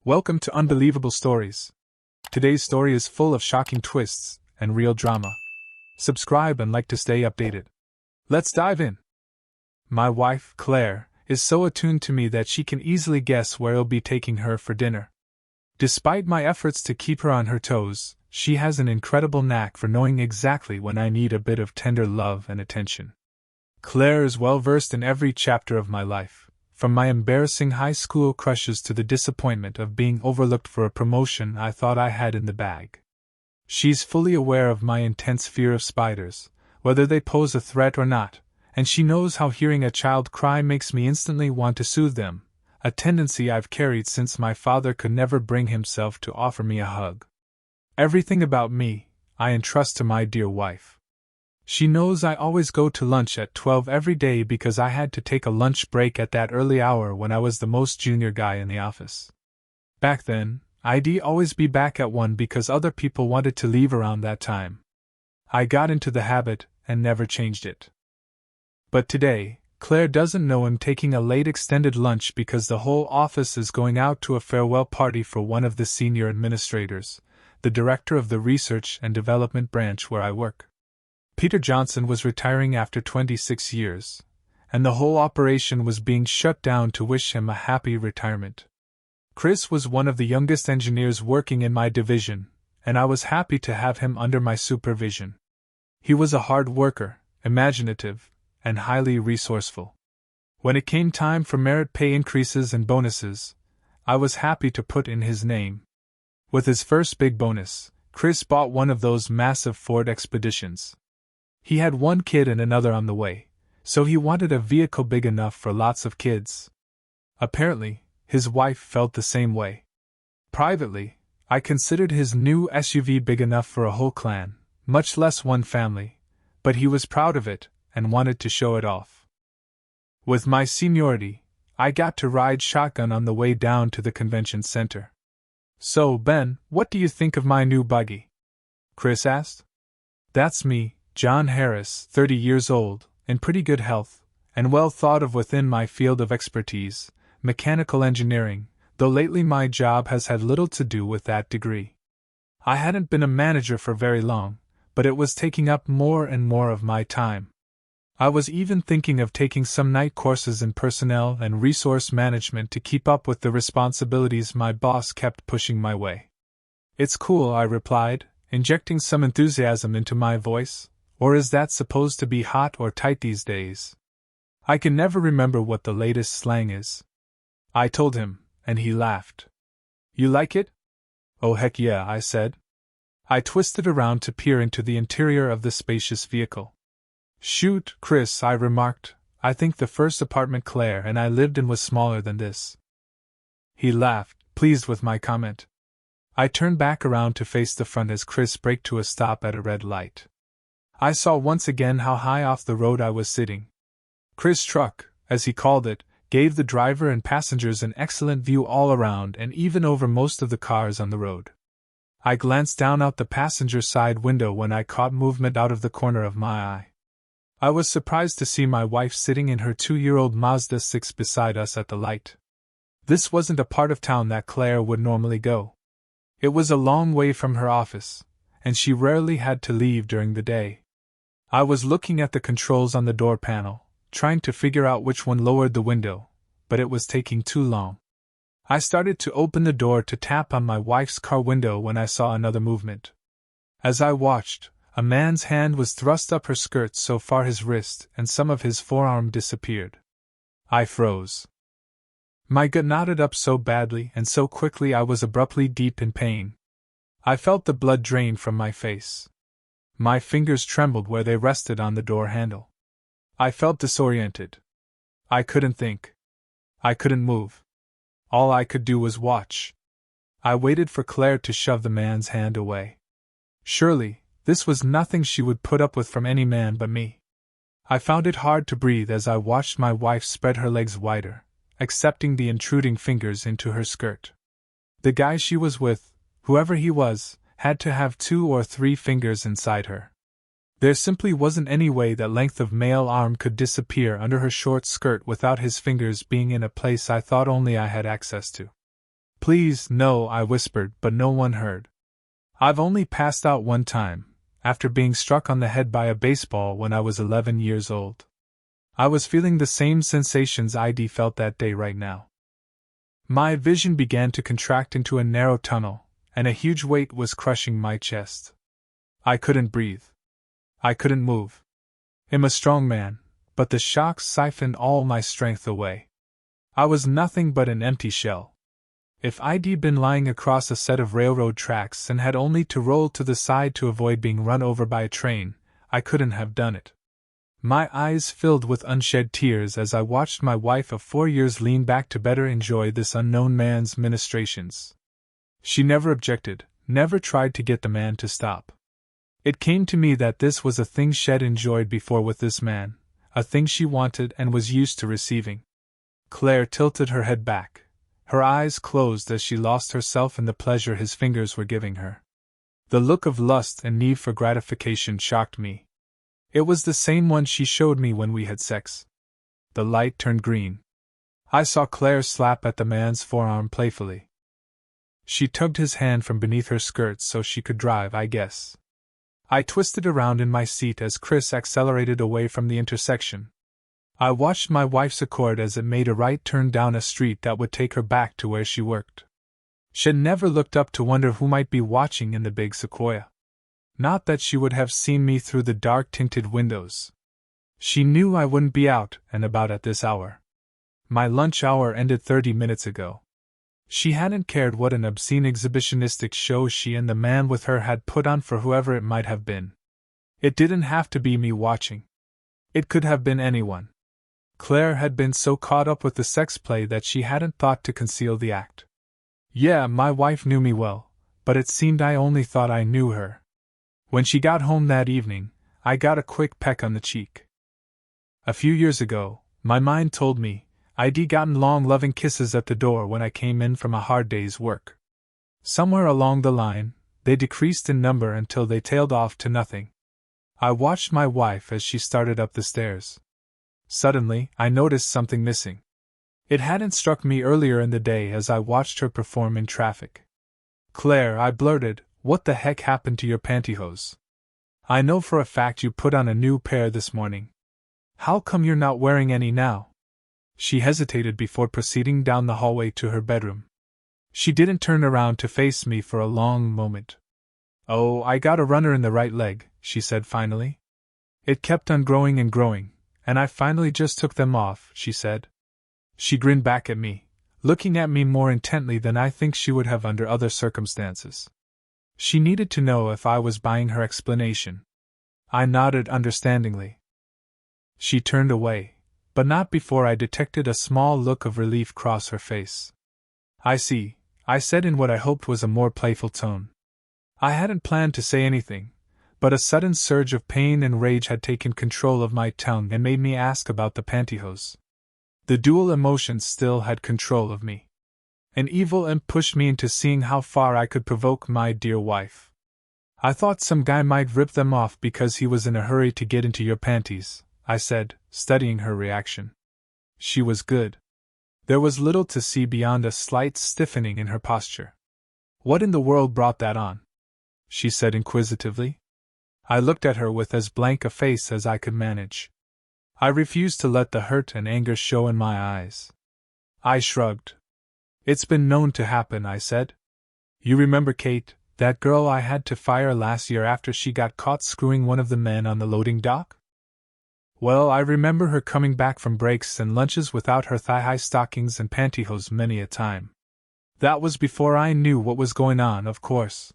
Welcome to Unbelievable Stories. Today's story is full of shocking twists and real drama. Subscribe and like to stay updated. Let's dive in. My wife, Claire, is so attuned to me that she can easily guess where I'll be taking her for dinner. Despite my efforts to keep her on her toes, she has an incredible knack for knowing exactly when I need a bit of tender love and attention. Claire is well versed in every chapter of my life. From my embarrassing high school crushes to the disappointment of being overlooked for a promotion I thought I had in the bag. She's fully aware of my intense fear of spiders, whether they pose a threat or not, and she knows how hearing a child cry makes me instantly want to soothe them, a tendency I've carried since my father could never bring himself to offer me a hug. Everything about me, I entrust to my dear wife. She knows I always go to lunch at 12 every day because I had to take a lunch break at that early hour when I was the most junior guy in the office. Back then, I'd always be back at 1 because other people wanted to leave around that time. I got into the habit and never changed it. But today, Claire doesn't know I'm taking a late extended lunch because the whole office is going out to a farewell party for one of the senior administrators, the director of the research and development branch where I work. Peter Johnson was retiring after 26 years, and the whole operation was being shut down to wish him a happy retirement. Chris was one of the youngest engineers working in my division, and I was happy to have him under my supervision. He was a hard worker, imaginative, and highly resourceful. When it came time for merit pay increases and bonuses, I was happy to put in his name. With his first big bonus, Chris bought one of those massive Ford Expeditions. He had one kid and another on the way, so he wanted a vehicle big enough for lots of kids. Apparently, his wife felt the same way. Privately, I considered his new SUV big enough for a whole clan, much less one family, but he was proud of it and wanted to show it off. With my seniority, I got to ride shotgun on the way down to the convention center. "So, Ben, what do you think of my new buggy?" Chris asked. "That's me, John Harris, 30 years old, in pretty good health, and well thought of within my field of expertise, mechanical engineering, though lately my job has had little to do with that degree. I hadn't been a manager for very long, but it was taking up more and more of my time. I was even thinking of taking some night courses in personnel and resource management to keep up with the responsibilities my boss kept pushing my way." "It's cool," I replied, injecting some enthusiasm into my voice. Or is that supposed to be hot or tight these days? I can never remember what the latest slang is. I told him, and he laughed. "You like it?" "Oh heck yeah," I said. I twisted around to peer into the interior of the spacious vehicle. "Shoot, Chris," I remarked, "I think the first apartment Claire and I lived in was smaller than this." He laughed, pleased with my comment. I turned back around to face the front as Chris braked to a stop at a red light. I saw once again how high off the road I was sitting. Chris' truck, as he called it, gave the driver and passengers an excellent view all around and even over most of the cars on the road. I glanced down out the passenger side window when I caught movement out of the corner of my eye. I was surprised to see my wife sitting in her 2-year-old Mazda 6 beside us at the light. This wasn't a part of town that Claire would normally go. It was a long way from her office, and she rarely had to leave during the day. I was looking at the controls on the door panel, trying to figure out which one lowered the window, but it was taking too long. I started to open the door to tap on my wife's car window when I saw another movement. As I watched, a man's hand was thrust up her skirt so far his wrist and some of his forearm disappeared. I froze. My gut knotted up so badly and so quickly I was abruptly deep in pain. I felt the blood drain from my face. My fingers trembled where they rested on the door handle. I felt disoriented. I couldn't think. I couldn't move. All I could do was watch. I waited for Claire to shove the man's hand away. Surely, this was nothing she would put up with from any man but me. I found it hard to breathe as I watched my wife spread her legs wider, accepting the intruding fingers into her skirt. The guy she was with, whoever he was, had to have 2 or 3 fingers inside her. There simply wasn't any way that length of male arm could disappear under her short skirt without his fingers being in a place I thought only I had access to. Please, no, I whispered, but no one heard. I've only passed out one time, after being struck on the head by a baseball when I was 11 years old. I was feeling the same sensations ID felt that day right now. My vision began to contract into a narrow tunnel, and a huge weight was crushing my chest. I couldn't breathe. I couldn't move. I'm a strong man, but the shock siphoned all my strength away. I was nothing but an empty shell. If I'd been lying across a set of railroad tracks and had only to roll to the side to avoid being run over by a train, I couldn't have done it. My eyes filled with unshed tears as I watched my wife of 4 years lean back to better enjoy this unknown man's ministrations. She never objected, never tried to get the man to stop. It came to me that this was a thing she'd enjoyed before with this man, a thing she wanted and was used to receiving. Claire tilted her head back. Her eyes closed as she lost herself in the pleasure his fingers were giving her. The look of lust and need for gratification shocked me. It was the same one she showed me when we had sex. The light turned green. I saw Claire slap at the man's forearm playfully. She tugged his hand from beneath her skirts so she could drive, I guess. I twisted around in my seat as Chris accelerated away from the intersection. I watched my wife's Accord as it made a right turn down a street that would take her back to where she worked. She'd never looked up to wonder who might be watching in the big Sequoia. Not that she would have seen me through the dark-tinted windows. She knew I wouldn't be out and about at this hour. My lunch hour ended 30 minutes ago. She hadn't cared what an obscene exhibitionistic show she and the man with her had put on for whoever it might have been. It didn't have to be me watching. It could have been anyone. Claire had been so caught up with the sex play that she hadn't thought to conceal the act. Yeah, my wife knew me well, but it seemed I only thought I knew her. When she got home that evening, I got a quick peck on the cheek. A few years ago, my mind told me, I'd gotten long loving kisses at the door when I came in from a hard day's work. Somewhere along the line, they decreased in number until they tailed off to nothing. I watched my wife as she started up the stairs. Suddenly, I noticed something missing. It hadn't struck me earlier in the day as I watched her perform in traffic. Claire, I blurted, what the heck happened to your pantyhose? I know for a fact you put on a new pair this morning. How come you're not wearing any now? She hesitated before proceeding down the hallway to her bedroom. She didn't turn around to face me for a long moment. Oh, I got a runner in the right leg, she said finally. It kept on growing and growing, and I finally just took them off, she said. She grinned back at me, looking at me more intently than I think she would have under other circumstances. She needed to know if I was buying her explanation. I nodded understandingly. She turned away, but not before I detected a small look of relief cross her face. I see, I said in what I hoped was a more playful tone. I hadn't planned to say anything, but a sudden surge of pain and rage had taken control of my tongue and made me ask about the pantyhose. The dual emotions still had control of me. An evil imp pushed me into seeing how far I could provoke my dear wife. I thought some guy might rip them off because he was in a hurry to get into your panties, I said, studying her reaction. She was good. There was little to see beyond a slight stiffening in her posture. What in the world brought that on? She said inquisitively. I looked at her with as blank a face as I could manage. I refused to let the hurt and anger show in my eyes. I shrugged. It's been known to happen, I said. You remember Kate, that girl I had to fire last year after she got caught screwing one of the men on the loading dock? Well, I remember her coming back from breaks and lunches without her thigh-high stockings and pantyhose many a time. That was before I knew what was going on, of course.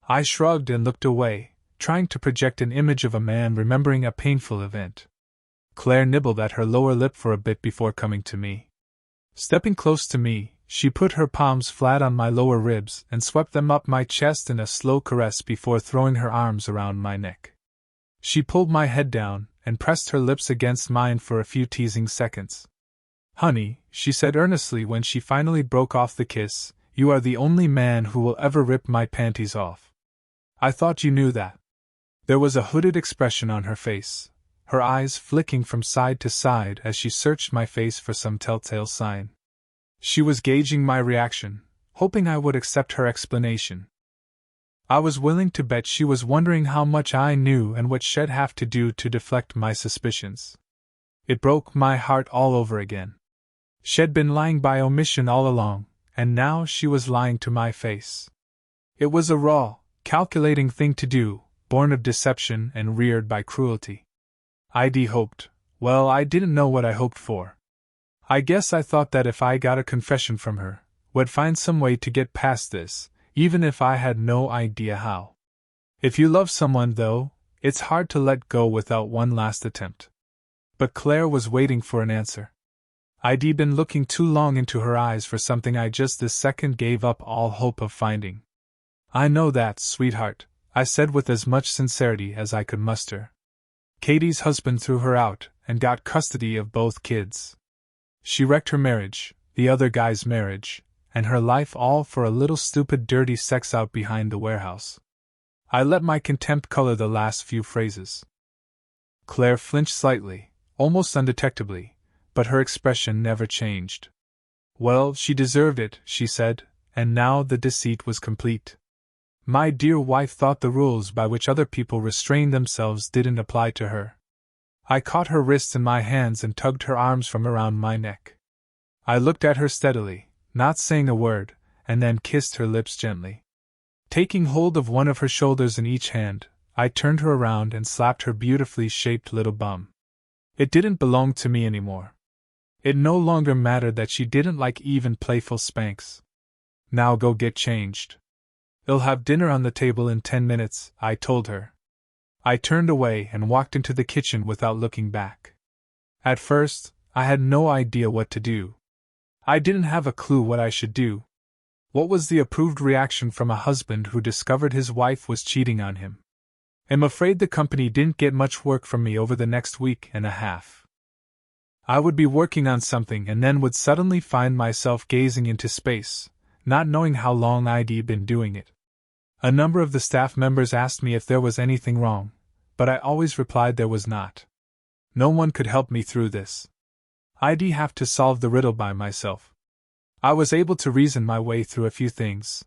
I shrugged and looked away, trying to project an image of a man remembering a painful event. Claire nibbled at her lower lip for a bit before coming to me. Stepping close to me, she put her palms flat on my lower ribs and swept them up my chest in a slow caress before throwing her arms around my neck. She pulled my head down and pressed her lips against mine for a few teasing seconds. Honey, she said earnestly when she finally broke off the kiss, you are the only man who will ever rip my panties off. I thought you knew that. There was a hooded expression on her face, her eyes flicking from side to side as she searched my face for some telltale sign. She was gauging my reaction, hoping I would accept her explanation. I was willing to bet she was wondering how much I knew and what she'd have to do to deflect my suspicions. It broke my heart all over again. She'd been lying by omission all along, and now she was lying to my face. It was a raw, calculating thing to do, born of deception and reared by cruelty. I'd hoped. Well, I didn't know what I hoped for. I guess I thought that if I got a confession from her, we'd find some way to get past this, even if I had no idea how. If you love someone, though, it's hard to let go without one last attempt. But Claire was waiting for an answer. I'd been looking too long into her eyes for something I just this second gave up all hope of finding. I know that, sweetheart, I said with as much sincerity as I could muster. Katie's husband threw her out and got custody of both kids. She wrecked her marriage, the other guy's marriage, and her life, all for a little stupid dirty sex out behind the warehouse. I let my contempt color the last few phrases. Claire flinched slightly, almost undetectably, but her expression never changed. Well, she deserved it, she said, and now the deceit was complete. My dear wife thought the rules by which other people restrained themselves didn't apply to her. I caught her wrists in my hands and tugged her arms from around my neck. I looked at her steadily, not saying a word, and then kissed her lips gently. Taking hold of one of her shoulders in each hand, I turned her around and slapped her beautifully shaped little bum. It didn't belong to me anymore. It no longer mattered that she didn't like even playful spanks. Now go get changed. I'll have dinner on the table in 10 minutes, I told her. I turned away and walked into the kitchen without looking back. At first, I had no idea what to do. I didn't have a clue what I should do. What was the approved reaction from a husband who discovered his wife was cheating on him? I'm afraid the company didn't get much work from me over the next week and a half. I would be working on something and then would suddenly find myself gazing into space, not knowing how long I'd been doing it. A number of the staff members asked me if there was anything wrong, but I always replied there was not. No one could help me through this. I'd have to solve the riddle by myself. I was able to reason my way through a few things.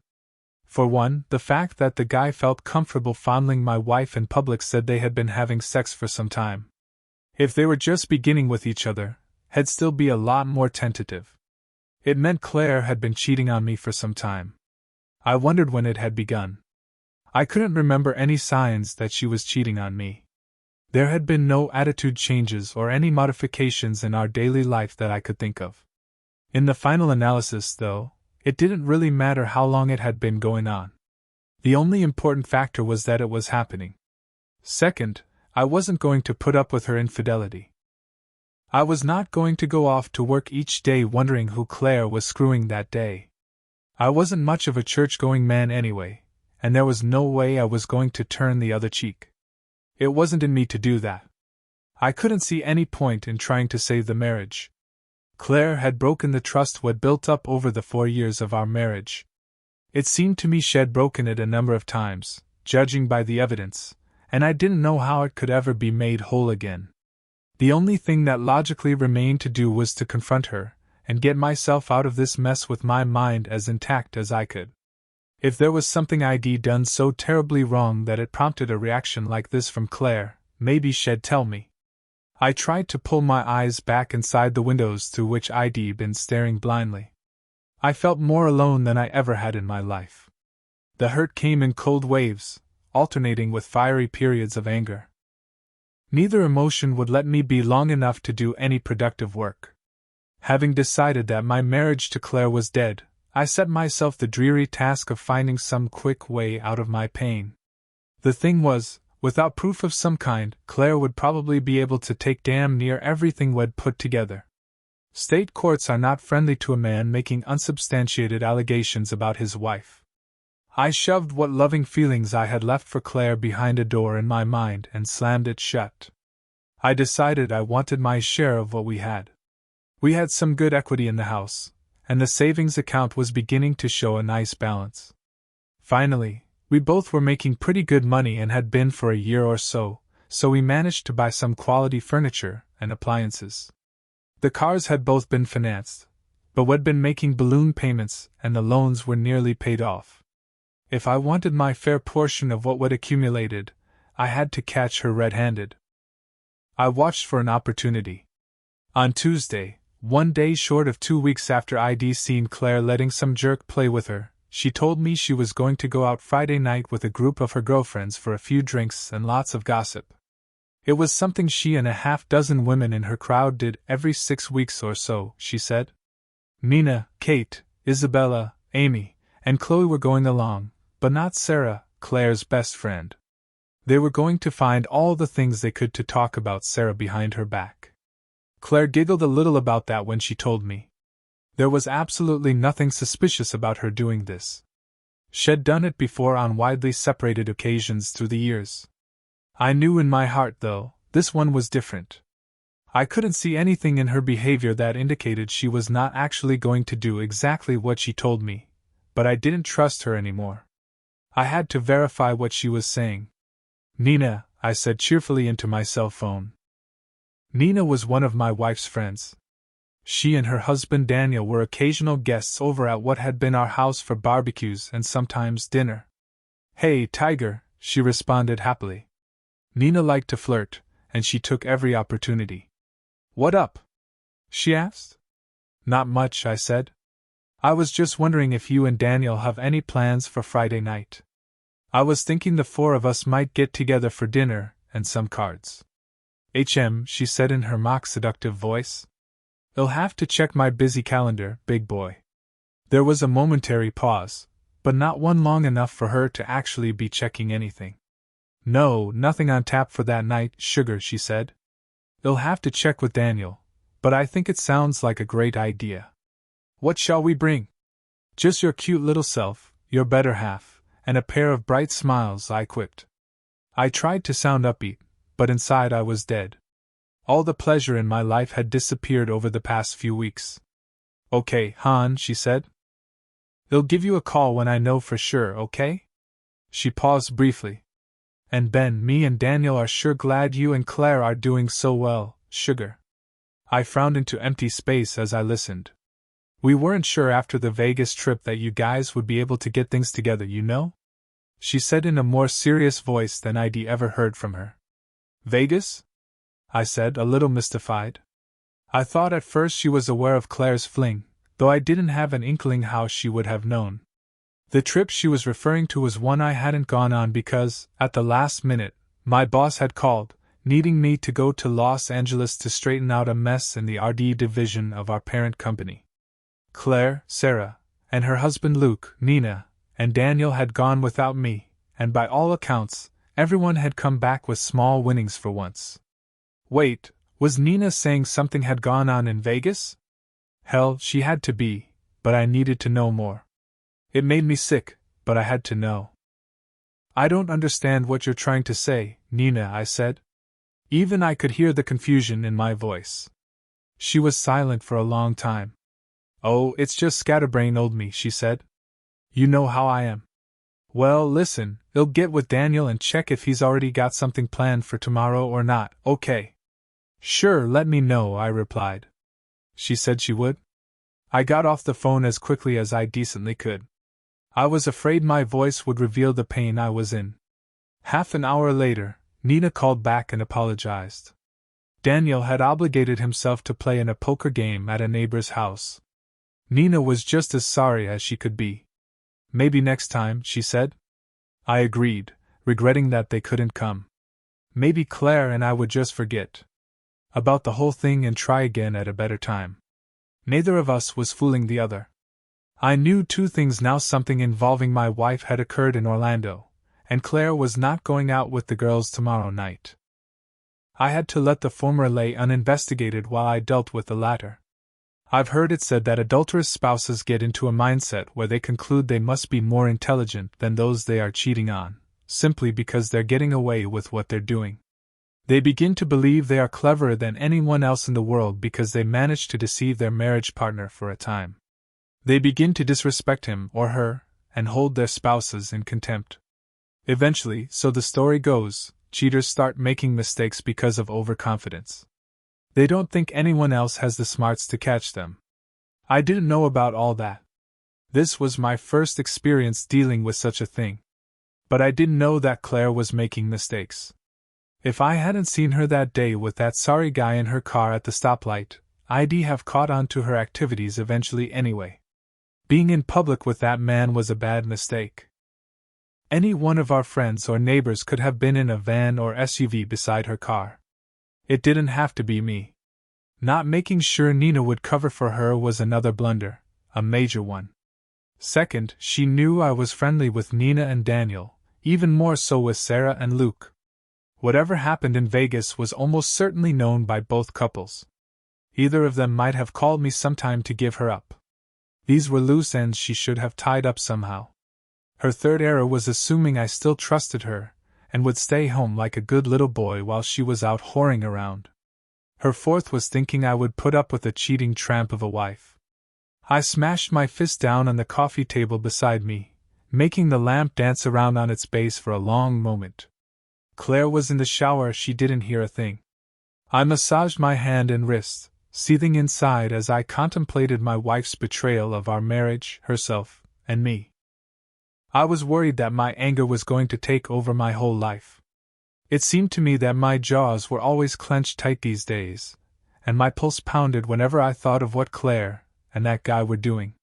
For one, the fact that the guy felt comfortable fondling my wife in public said they had been having sex for some time. If they were just beginning with each other, I'd still be a lot more tentative. It meant Claire had been cheating on me for some time. I wondered when it had begun. I couldn't remember any signs that she was cheating on me. There had been no attitude changes or any modifications in our daily life that I could think of. In the final analysis, though, it didn't really matter how long it had been going on. The only important factor was that it was happening. Second, I wasn't going to put up with her infidelity. I was not going to go off to work each day wondering who Claire was screwing that day. I wasn't much of a church-going man anyway, and there was no way I was going to turn the other cheek. It wasn't in me to do that. I couldn't see any point in trying to save the marriage. Claire had broken the trust we'd built up over the 4 years of our marriage. It seemed to me she'd broken it a number of times, judging by the evidence, and I didn't know how it could ever be made whole again. The only thing that logically remained to do was to confront her, and get myself out of this mess with my mind as intact as I could. If there was something I'd done so terribly wrong that it prompted a reaction like this from Claire, maybe she'd tell me. I tried to pull my eyes back inside the windows through which I'd been staring blindly. I felt more alone than I ever had in my life. The hurt came in cold waves, alternating with fiery periods of anger. Neither emotion would let me be long enough to do any productive work. Having decided that my marriage to Claire was dead, I set myself the dreary task of finding some quick way out of my pain. The thing was, without proof of some kind, Claire would probably be able to take damn near everything we'd put together. State courts are not friendly to a man making unsubstantiated allegations about his wife. I shoved what loving feelings I had left for Claire behind a door in my mind and slammed it shut. I decided I wanted my share of what we had. We had some good equity in the house, and the savings account was beginning to show a nice balance. Finally, we both were making pretty good money and had been for a year or so we managed to buy some quality furniture and appliances. The cars had both been financed, but we'd been making balloon payments and the loans were nearly paid off. If I wanted my fair portion of what would accumulated, I had to catch her red-handed. I watched for an opportunity. On Tuesday, 1 day short of 2 weeks after I'd seen Claire letting some jerk play with her, she told me she was going to go out Friday night with a group of her girlfriends for a few drinks and lots of gossip. It was something she and a half-dozen women in her crowd did every 6 weeks or so, she said. Nina, Kate, Isabella, Amy, and Chloe were going along, but not Sarah, Claire's best friend. They were going to find all the things they could to talk about Sarah behind her back. Claire giggled a little about that when she told me. There was absolutely nothing suspicious about her doing this. She'd done it before on widely separated occasions through the years. I knew in my heart, though, this one was different. I couldn't see anything in her behavior that indicated she was not actually going to do exactly what she told me, but I didn't trust her anymore. I had to verify what she was saying. Nina, I said cheerfully into my cell phone. Nina was one of my wife's friends. She and her husband Daniel were occasional guests over at what had been our house for barbecues and sometimes dinner. Hey, Tiger, she responded happily. Nina liked to flirt, and she took every opportunity. What up? She asked. Not much, I said. I was just wondering if you and Daniel have any plans for Friday night. I was thinking the 4 of us might get together for dinner and some cards. She said in her mock seductive voice. I'll have to check my busy calendar, big boy. There was a momentary pause, but not one long enough for her to actually be checking anything. No, nothing on tap for that night, sugar, she said. I'll have to check with Daniel, but I think it sounds like a great idea. What shall we bring? Just your cute little self, your better half, and a pair of bright smiles, I quipped. I tried to sound upbeat, but inside I was dead. All the pleasure in my life had disappeared over the past few weeks. Okay, Han, she said. I'll give you a call when I know for sure, okay? She paused briefly. And Ben, me and Daniel are sure glad you and Claire are doing so well, sugar. I frowned into empty space as I listened. We weren't sure after the Vegas trip that you guys would be able to get things together, you know? She said in a more serious voice than I'd ever heard from her. Vegas? I said, a little mystified. I thought at first she was aware of Claire's fling, though I didn't have an inkling how she would have known. The trip she was referring to was one I hadn't gone on because, at the last minute, my boss had called, needing me to go to Los Angeles to straighten out a mess in the RD division of our parent company. Claire, Sarah, and her husband Luke, Nina, and Daniel had gone without me, and by all accounts, everyone had come back with small winnings for once. Wait, was Nina saying something had gone on in Vegas? Hell, she had to be, but I needed to know more. It made me sick, but I had to know. I don't understand what you're trying to say, Nina, I said. Even I could hear the confusion in my voice. She was silent for a long time. Oh, it's just scatterbrain old me, she said. You know how I am. Well, listen, I'll get with Daniel and check if he's already got something planned for tomorrow or not, okay? Sure, let me know, I replied. She said she would. I got off the phone as quickly as I decently could. I was afraid my voice would reveal the pain I was in. Half an hour later, Nina called back and apologized. Daniel had obligated himself to play in a poker game at a neighbor's house. Nina was just as sorry as she could be. Maybe next time, she said. I agreed, regretting that they couldn't come. Maybe Claire and I would just forget about the whole thing and try again at a better time. Neither of us was fooling the other. I knew 2 things now: something involving my wife had occurred in Orlando, and Claire was not going out with the girls tomorrow night. I had to let the former lay uninvestigated while I dealt with the latter. I've heard it said that adulterous spouses get into a mindset where they conclude they must be more intelligent than those they are cheating on, simply because they're getting away with what they're doing. They begin to believe they are cleverer than anyone else in the world because they managed to deceive their marriage partner for a time. They begin to disrespect him or her, and hold their spouses in contempt. Eventually, so the story goes, cheaters start making mistakes because of overconfidence. They don't think anyone else has the smarts to catch them. I didn't know about all that. This was my first experience dealing with such a thing. But I didn't know that Claire was making mistakes. If I hadn't seen her that day with that sorry guy in her car at the stoplight, I'd have caught on to her activities eventually anyway. Being in public with that man was a bad mistake. Any one of our friends or neighbors could have been in a van or SUV beside her car. It didn't have to be me. Not making sure Nina would cover for her was another blunder, a major one. Second, she knew I was friendly with Nina and Daniel, even more so with Sarah and Luke. Whatever happened in Vegas was almost certainly known by both couples. Either of them might have called me sometime to give her up. These were loose ends she should have tied up somehow. Her third error was assuming I still trusted her, and would stay home like a good little boy while she was out whoring around. Her fourth was thinking I would put up with a cheating tramp of a wife. I smashed my fist down on the coffee table beside me, making the lamp dance around on its base for a long moment. Claire was in the shower, she didn't hear a thing. I massaged my hand and wrist, seething inside as I contemplated my wife's betrayal of our marriage, herself, and me. I was worried that my anger was going to take over my whole life. It seemed to me that my jaws were always clenched tight these days, and my pulse pounded whenever I thought of what Claire and that guy were doing.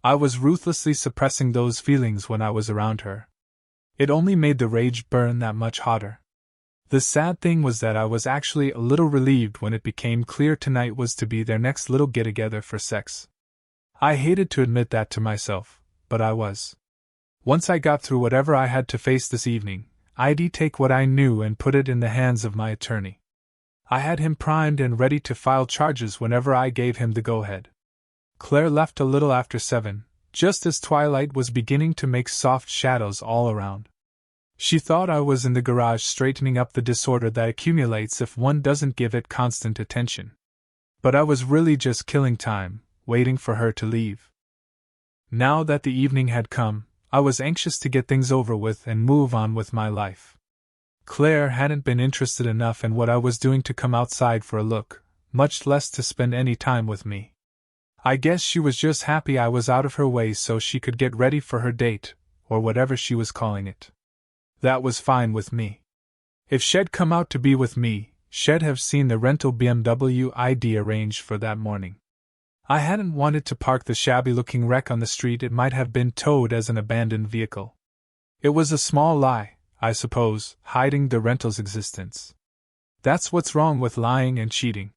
I was ruthlessly suppressing those feelings when I was around her. It only made the rage burn that much hotter. The sad thing was that I was actually a little relieved when it became clear tonight was to be their next little get-together for sex. I hated to admit that to myself, but I was. Once I got through whatever I had to face this evening, I'd take what I knew and put it in the hands of my attorney. I had him primed and ready to file charges whenever I gave him the go-ahead. Claire left a little after 7, just as twilight was beginning to make soft shadows all around. She thought I was in the garage straightening up the disorder that accumulates if one doesn't give it constant attention. But I was really just killing time, waiting for her to leave. Now that the evening had come, I was anxious to get things over with and move on with my life. Claire hadn't been interested enough in what I was doing to come outside for a look, much less to spend any time with me. I guess she was just happy I was out of her way so she could get ready for her date, or whatever she was calling it. That was fine with me. If she'd come out to be with me, she'd have seen the rental BMW I'd arranged for that morning. I hadn't wanted to park the shabby-looking wreck on the street. It might have been towed as an abandoned vehicle. It was a small lie, I suppose, hiding the rental's existence. That's what's wrong with lying and cheating.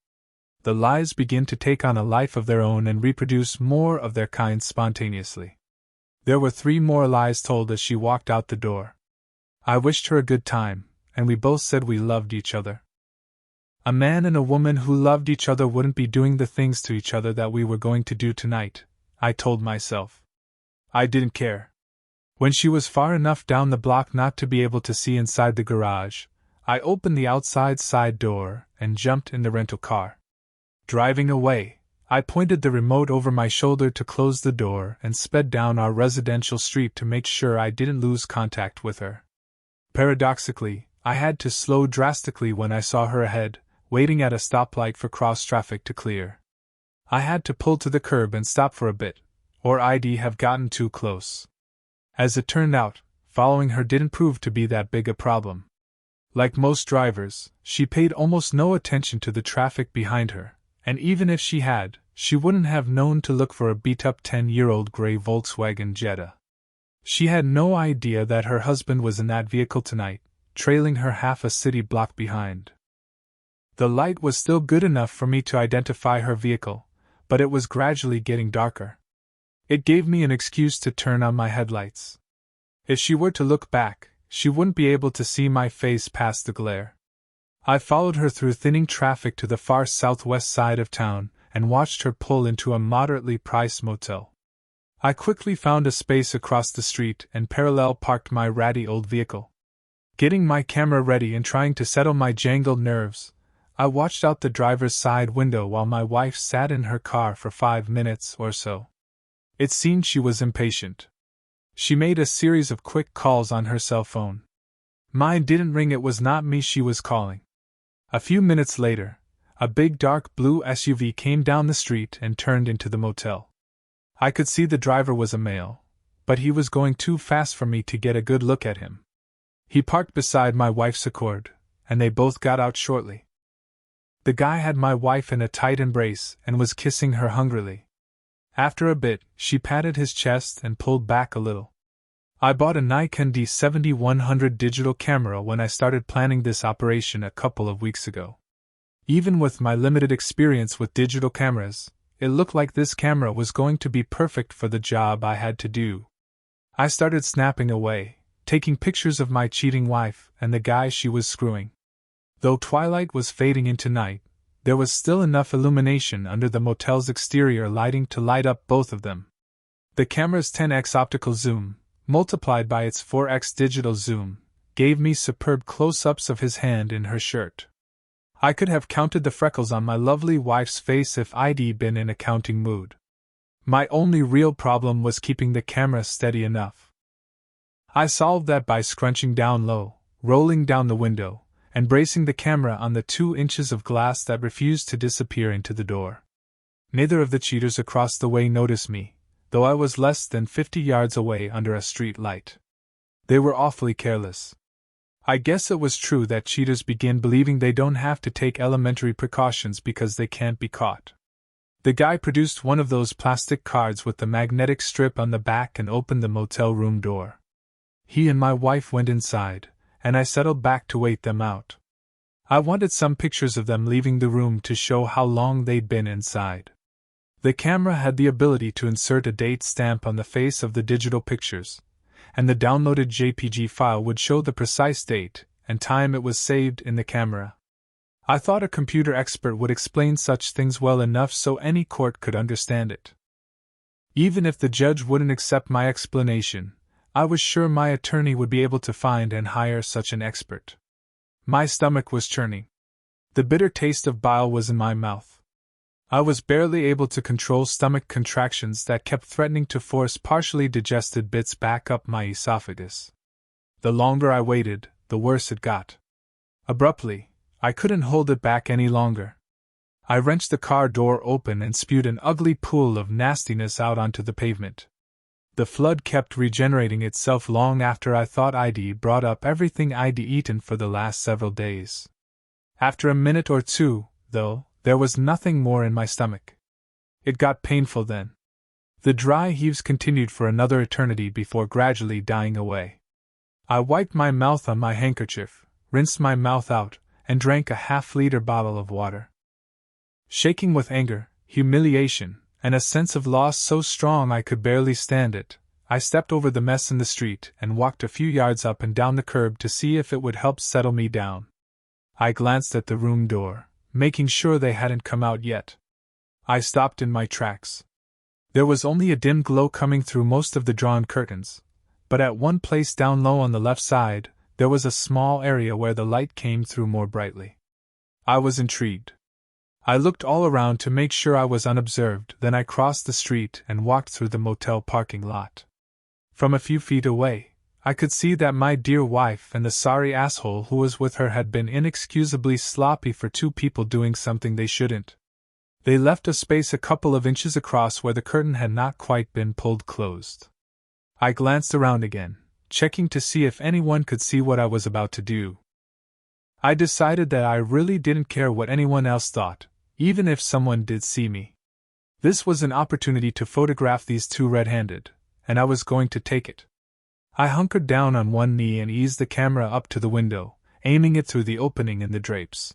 The lies begin to take on a life of their own and reproduce more of their kind spontaneously. There were 3 more lies told as she walked out the door. I wished her a good time, and we both said we loved each other. A man and a woman who loved each other wouldn't be doing the things to each other that we were going to do tonight, I told myself. I didn't care. When she was far enough down the block not to be able to see inside the garage, I opened the outside side door and jumped in the rental car. Driving away, I pointed the remote over my shoulder to close the door and sped down our residential street to make sure I didn't lose contact with her. Paradoxically, I had to slow drastically when I saw her ahead, waiting at a stoplight for cross-traffic to clear. I had to pull to the curb and stop for a bit, or I'd have gotten too close. As it turned out, following her didn't prove to be that big a problem. Like most drivers, she paid almost no attention to the traffic behind her. And even if she had, she wouldn't have known to look for a beat-up 10-year-old gray Volkswagen Jetta. She had no idea that her husband was in that vehicle tonight, trailing her half a city block behind. The light was still good enough for me to identify her vehicle, but it was gradually getting darker. It gave me an excuse to turn on my headlights. If she were to look back, she wouldn't be able to see my face past the glare. I followed her through thinning traffic to the far southwest side of town and watched her pull into a moderately priced motel. I quickly found a space across the street and parallel parked my ratty old vehicle. Getting my camera ready and trying to settle my jangled nerves, I watched out the driver's side window while my wife sat in her car for 5 minutes or so. It seemed she was impatient. She made a series of quick calls on her cell phone. Mine didn't ring. It was not me she was calling. A few minutes later, a big dark blue SUV came down the street and turned into the motel. I could see the driver was a male, but he was going too fast for me to get a good look at him. He parked beside my wife's Accord, and they both got out shortly. The guy had my wife in a tight embrace and was kissing her hungrily. After a bit, she patted his chest and pulled back a little. I bought a Nikon D7100 digital camera when I started planning this operation a couple of weeks ago. Even with my limited experience with digital cameras, it looked like this camera was going to be perfect for the job I had to do. I started snapping away, taking pictures of my cheating wife and the guy she was screwing. Though twilight was fading into night, there was still enough illumination under the motel's exterior lighting to light up both of them. The camera's 10x optical zoom, multiplied by its 4x digital zoom, gave me superb close-ups of his hand in her shirt. I could have counted the freckles on my lovely wife's face if I'd been in a counting mood. My only real problem was keeping the camera steady enough. I solved that by scrunching down low, rolling down the window, and bracing the camera on the 2 inches of glass that refused to disappear into the door. Neither of the cheaters across the way noticed me, though I was less than 50 yards away under a street light. They were awfully careless. I guess it was true that cheaters begin believing they don't have to take elementary precautions because they can't be caught. The guy produced one of those plastic cards with the magnetic strip on the back and opened the motel room door. He and my wife went inside, and I settled back to wait them out. I wanted some pictures of them leaving the room to show how long they'd been inside. The camera had the ability to insert a date stamp on the face of the digital pictures, and the downloaded JPG file would show the precise date and time it was saved in the camera. I thought a computer expert would explain such things well enough so any court could understand it. Even if the judge wouldn't accept my explanation, I was sure my attorney would be able to find and hire such an expert. My stomach was churning. The bitter taste of bile was in my mouth. I was barely able to control stomach contractions that kept threatening to force partially digested bits back up my esophagus. The longer I waited, the worse it got. Abruptly, I couldn't hold it back any longer. I wrenched the car door open and spewed an ugly pool of nastiness out onto the pavement. The flood kept regenerating itself long after I thought I'd brought up everything I'd eaten for the last several days. After a minute or two, though, there was nothing more in my stomach. It got painful then. The dry heaves continued for another eternity before gradually dying away. I wiped my mouth on my handkerchief, rinsed my mouth out, and drank a half-liter bottle of water. Shaking with anger, humiliation, and a sense of loss so strong I could barely stand it, I stepped over the mess in the street and walked a few yards up and down the curb to see if it would help settle me down. I glanced at the room door, making sure they hadn't come out yet. I stopped in my tracks. There was only a dim glow coming through most of the drawn curtains, but at one place down low on the left side, there was a small area where the light came through more brightly. I was intrigued. I looked all around to make sure I was unobserved, then I crossed the street and walked through the motel parking lot. From a few feet away, I could see that my dear wife and the sorry asshole who was with her had been inexcusably sloppy for 2 people doing something they shouldn't. They left a space a couple of inches across where the curtain had not quite been pulled closed. I glanced around again, checking to see if anyone could see what I was about to do. I decided that I really didn't care what anyone else thought, even if someone did see me. This was an opportunity to photograph these 2 red-handed, and I was going to take it. I hunkered down on one knee and eased the camera up to the window, aiming it through the opening in the drapes.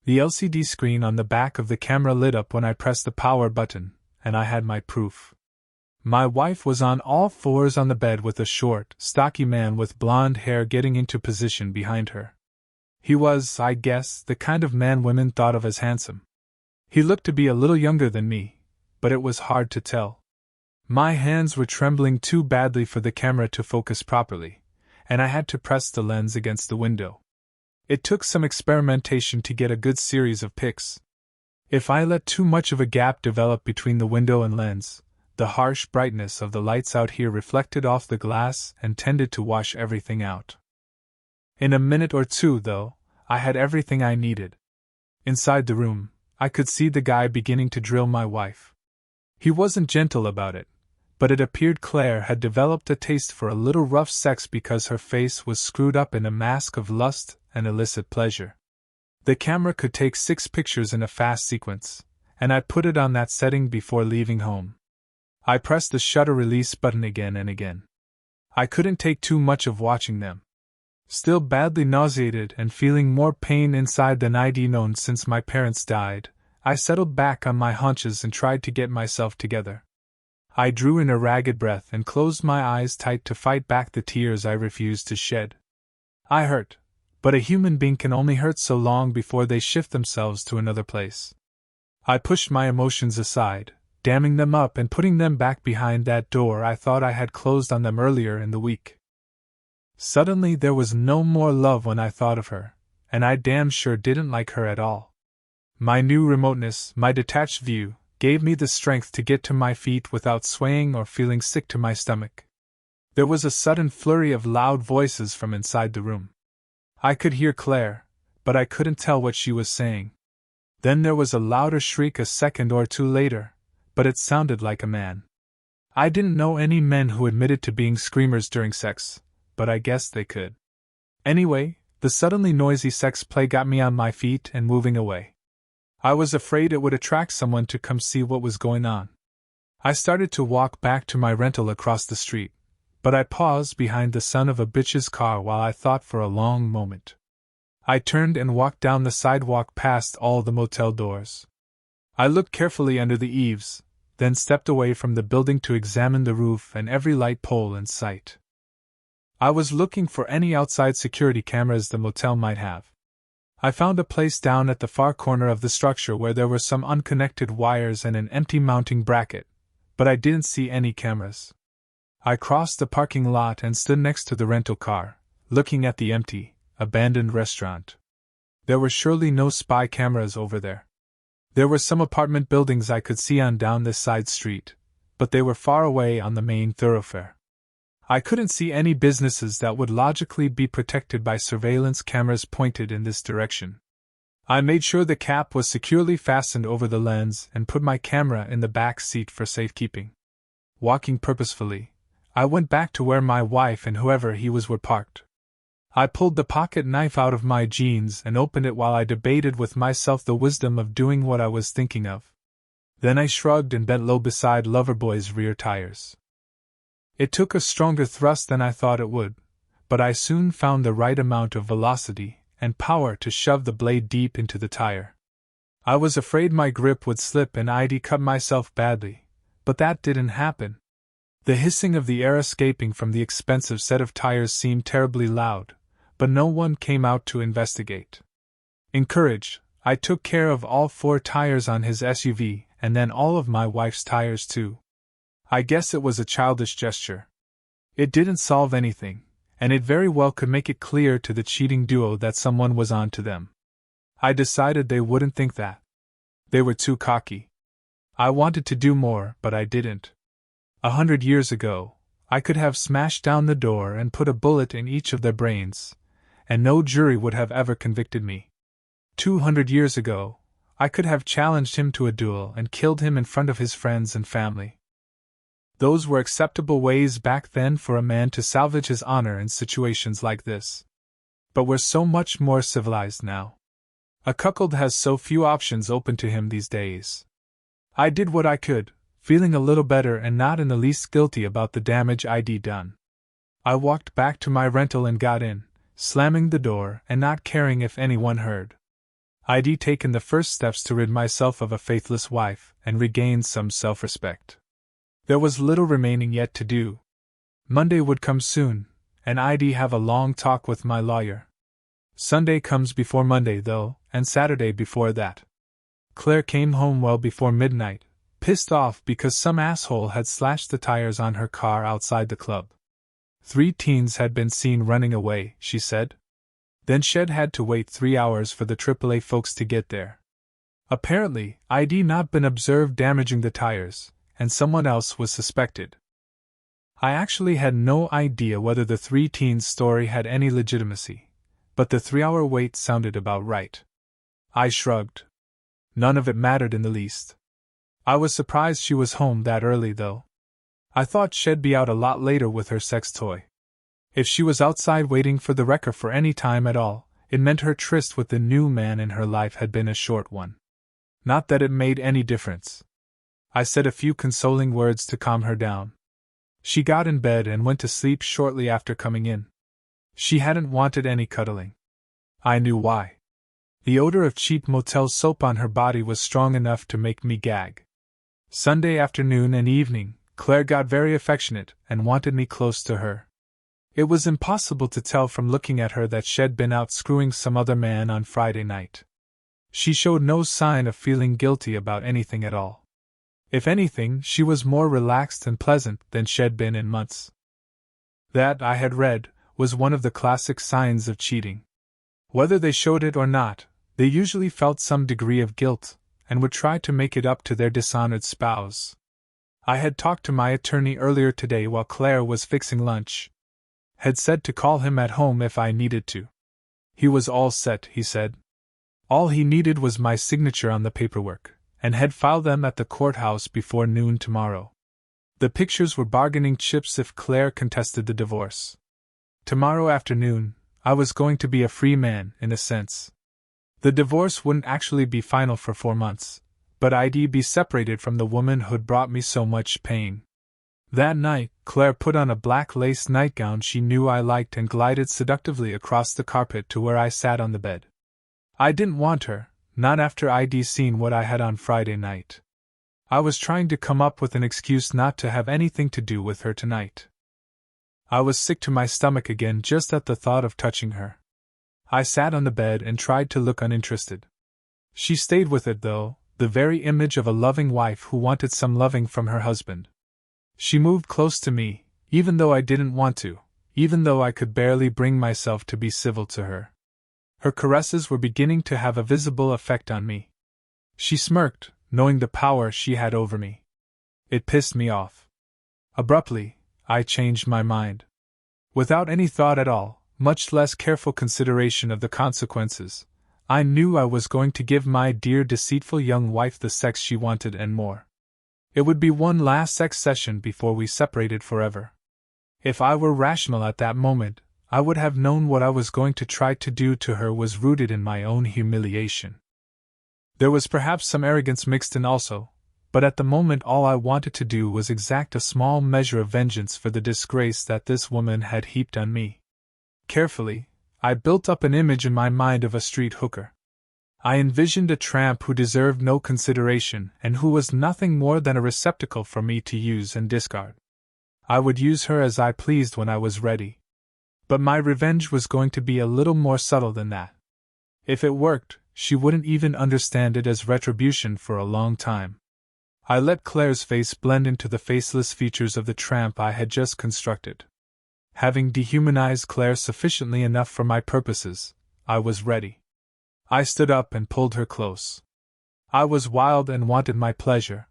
The LCD screen on the back of the camera lit up when I pressed the power button, and I had my proof. My wife was on all fours on the bed with a short, stocky man with blonde hair getting into position behind her. He was, I guess, the kind of man women thought of as handsome. He looked to be a little younger than me, but it was hard to tell. My hands were trembling too badly for the camera to focus properly, and I had to press the lens against the window. It took some experimentation to get a good series of pics. If I let too much of a gap develop between the window and lens, the harsh brightness of the lights out here reflected off the glass and tended to wash everything out. In a minute or two, though, I had everything I needed. Inside the room, I could see the guy beginning to drill my wife. He wasn't gentle about it, but it appeared Claire had developed a taste for a little rough sex because her face was screwed up in a mask of lust and illicit pleasure. The camera could take 6 pictures in a fast sequence, and I put it on that setting before leaving home. I pressed the shutter release button again and again. I couldn't take too much of watching them. Still badly nauseated and feeling more pain inside than I'd known since my parents died, I settled back on my haunches and tried to get myself together. I drew in a ragged breath and closed my eyes tight to fight back the tears I refused to shed. I hurt, but a human being can only hurt so long before they shift themselves to another place. I pushed my emotions aside, damming them up and putting them back behind that door I thought I had closed on them earlier in the week. Suddenly there was no more love when I thought of her, and I damn sure didn't like her at all. My new remoteness, my detached view, gave me the strength to get to my feet without swaying or feeling sick to my stomach. There was a sudden flurry of loud voices from inside the room. I could hear Claire, but I couldn't tell what she was saying. Then there was a louder shriek a second or two later, but it sounded like a man. I didn't know any men who admitted to being screamers during sex, but I guessed they could. Anyway, the suddenly noisy sex play got me on my feet and moving away. I was afraid it would attract someone to come see what was going on. I started to walk back to my rental across the street, but I paused behind the son of a bitch's car while I thought for a long moment. I turned and walked down the sidewalk past all the motel doors. I looked carefully under the eaves, then stepped away from the building to examine the roof and every light pole in sight. I was looking for any outside security cameras the motel might have. I found a place down at the far corner of the structure where there were some unconnected wires and an empty mounting bracket, but I didn't see any cameras. I crossed the parking lot and stood next to the rental car, looking at the empty, abandoned restaurant. There were surely no spy cameras over there. There were some apartment buildings I could see on down this side street, but they were far away on the main thoroughfare. I couldn't see any businesses that would logically be protected by surveillance cameras pointed in this direction. I made sure the cap was securely fastened over the lens and put my camera in the back seat for safekeeping. Walking purposefully, I went back to where my wife and whoever he was were parked. I pulled the pocket knife out of my jeans and opened it while I debated with myself the wisdom of doing what I was thinking of. Then I shrugged and bent low beside Loverboy's rear tires. It took a stronger thrust than I thought it would, but I soon found the right amount of velocity and power to shove the blade deep into the tire. I was afraid my grip would slip and I'd cut myself badly, but that didn't happen. The hissing of the air escaping from the expensive set of tires seemed terribly loud, but no one came out to investigate. Encouraged, I took care of all 4 tires on his SUV and then all of my wife's tires too. I guess it was a childish gesture. It didn't solve anything, and it very well could make it clear to the cheating duo that someone was on to them. I decided they wouldn't think that. They were too cocky. I wanted to do more, but I didn't. 100 years ago, I could have smashed down the door and put a bullet in each of their brains, and no jury would have ever convicted me. 200 years ago, I could have challenged him to a duel and killed him in front of his friends and family. Those were acceptable ways back then for a man to salvage his honor in situations like this. But we're so much more civilized now. A cuckold has so few options open to him these days. I did what I could, feeling a little better and not in the least guilty about the damage I'd done. I walked back to my rental and got in, slamming the door and not caring if anyone heard. I'd taken the first steps to rid myself of a faithless wife and regain some self-respect. There was little remaining yet to do. Monday would come soon, and I'd have a long talk with my lawyer. Sunday comes before Monday, though, and Saturday before that. Claire came home well before midnight, pissed off because some asshole had slashed the tires on her car outside the club. 3 teens had been seen running away, she said. Then she'd had to wait 3 hours for the AAA folks to get there. Apparently, I'd not been observed damaging the tires, and someone else was suspected. I actually had no idea whether the 3 teens story had any legitimacy, but the 3-hour wait sounded about right. I shrugged. None of it mattered in the least. I was surprised she was home that early, though. I thought she'd be out a lot later with her sex toy. If she was outside waiting for the wrecker for any time at all, it meant her tryst with the new man in her life had been a short one. Not that it made any difference. I said a few consoling words to calm her down. She got in bed and went to sleep shortly after coming in. She hadn't wanted any cuddling. I knew why. The odor of cheap motel soap on her body was strong enough to make me gag. Sunday afternoon and evening, Claire got very affectionate and wanted me close to her. It was impossible to tell from looking at her that she'd been out screwing some other man on Friday night. She showed no sign of feeling guilty about anything at all. If anything, she was more relaxed and pleasant than she'd been in months. That, I had read, was one of the classic signs of cheating. Whether they showed it or not, they usually felt some degree of guilt, and would try to make it up to their dishonored spouse. I had talked to my attorney earlier today while Claire was fixing lunch. Had said to call him at home if I needed to. He was all set, he said. All he needed was my signature on the paperwork, and had filed them at the courthouse before noon tomorrow. The pictures were bargaining chips if Claire contested the divorce. Tomorrow afternoon, I was going to be a free man, in a sense. The divorce wouldn't actually be final for 4 months, but I'd be separated from the woman who'd brought me so much pain. That night, Claire put on a black lace nightgown she knew I liked and glided seductively across the carpet to where I sat on the bed. I didn't want her, not after I'd seen what I had on Friday night. I was trying to come up with an excuse not to have anything to do with her tonight. I was sick to my stomach again just at the thought of touching her. I sat on the bed and tried to look uninterested. She stayed with it, though, the very image of a loving wife who wanted some loving from her husband. She moved close to me, even though I didn't want to, even though I could barely bring myself to be civil to her. Her caresses were beginning to have a visible effect on me. She smirked, knowing the power she had over me. It pissed me off. Abruptly, I changed my mind. Without any thought at all, much less careful consideration of the consequences, I knew I was going to give my dear deceitful young wife the sex she wanted and more. It would be one last sex session before we separated forever. If I were rational at that moment, I would have known what I was going to try to do to her was rooted in my own humiliation. There was perhaps some arrogance mixed in also, but at the moment all I wanted to do was exact a small measure of vengeance for the disgrace that this woman had heaped on me. Carefully, I built up an image in my mind of a street hooker. I envisioned a tramp who deserved no consideration and who was nothing more than a receptacle for me to use and discard. I would use her as I pleased when I was ready. But my revenge was going to be a little more subtle than that. If it worked, she wouldn't even understand it as retribution for a long time. I let Claire's face blend into the faceless features of the tramp I had just constructed. Having dehumanized Claire sufficiently enough for my purposes, I was ready. I stood up and pulled her close. I was wild and wanted my pleasure.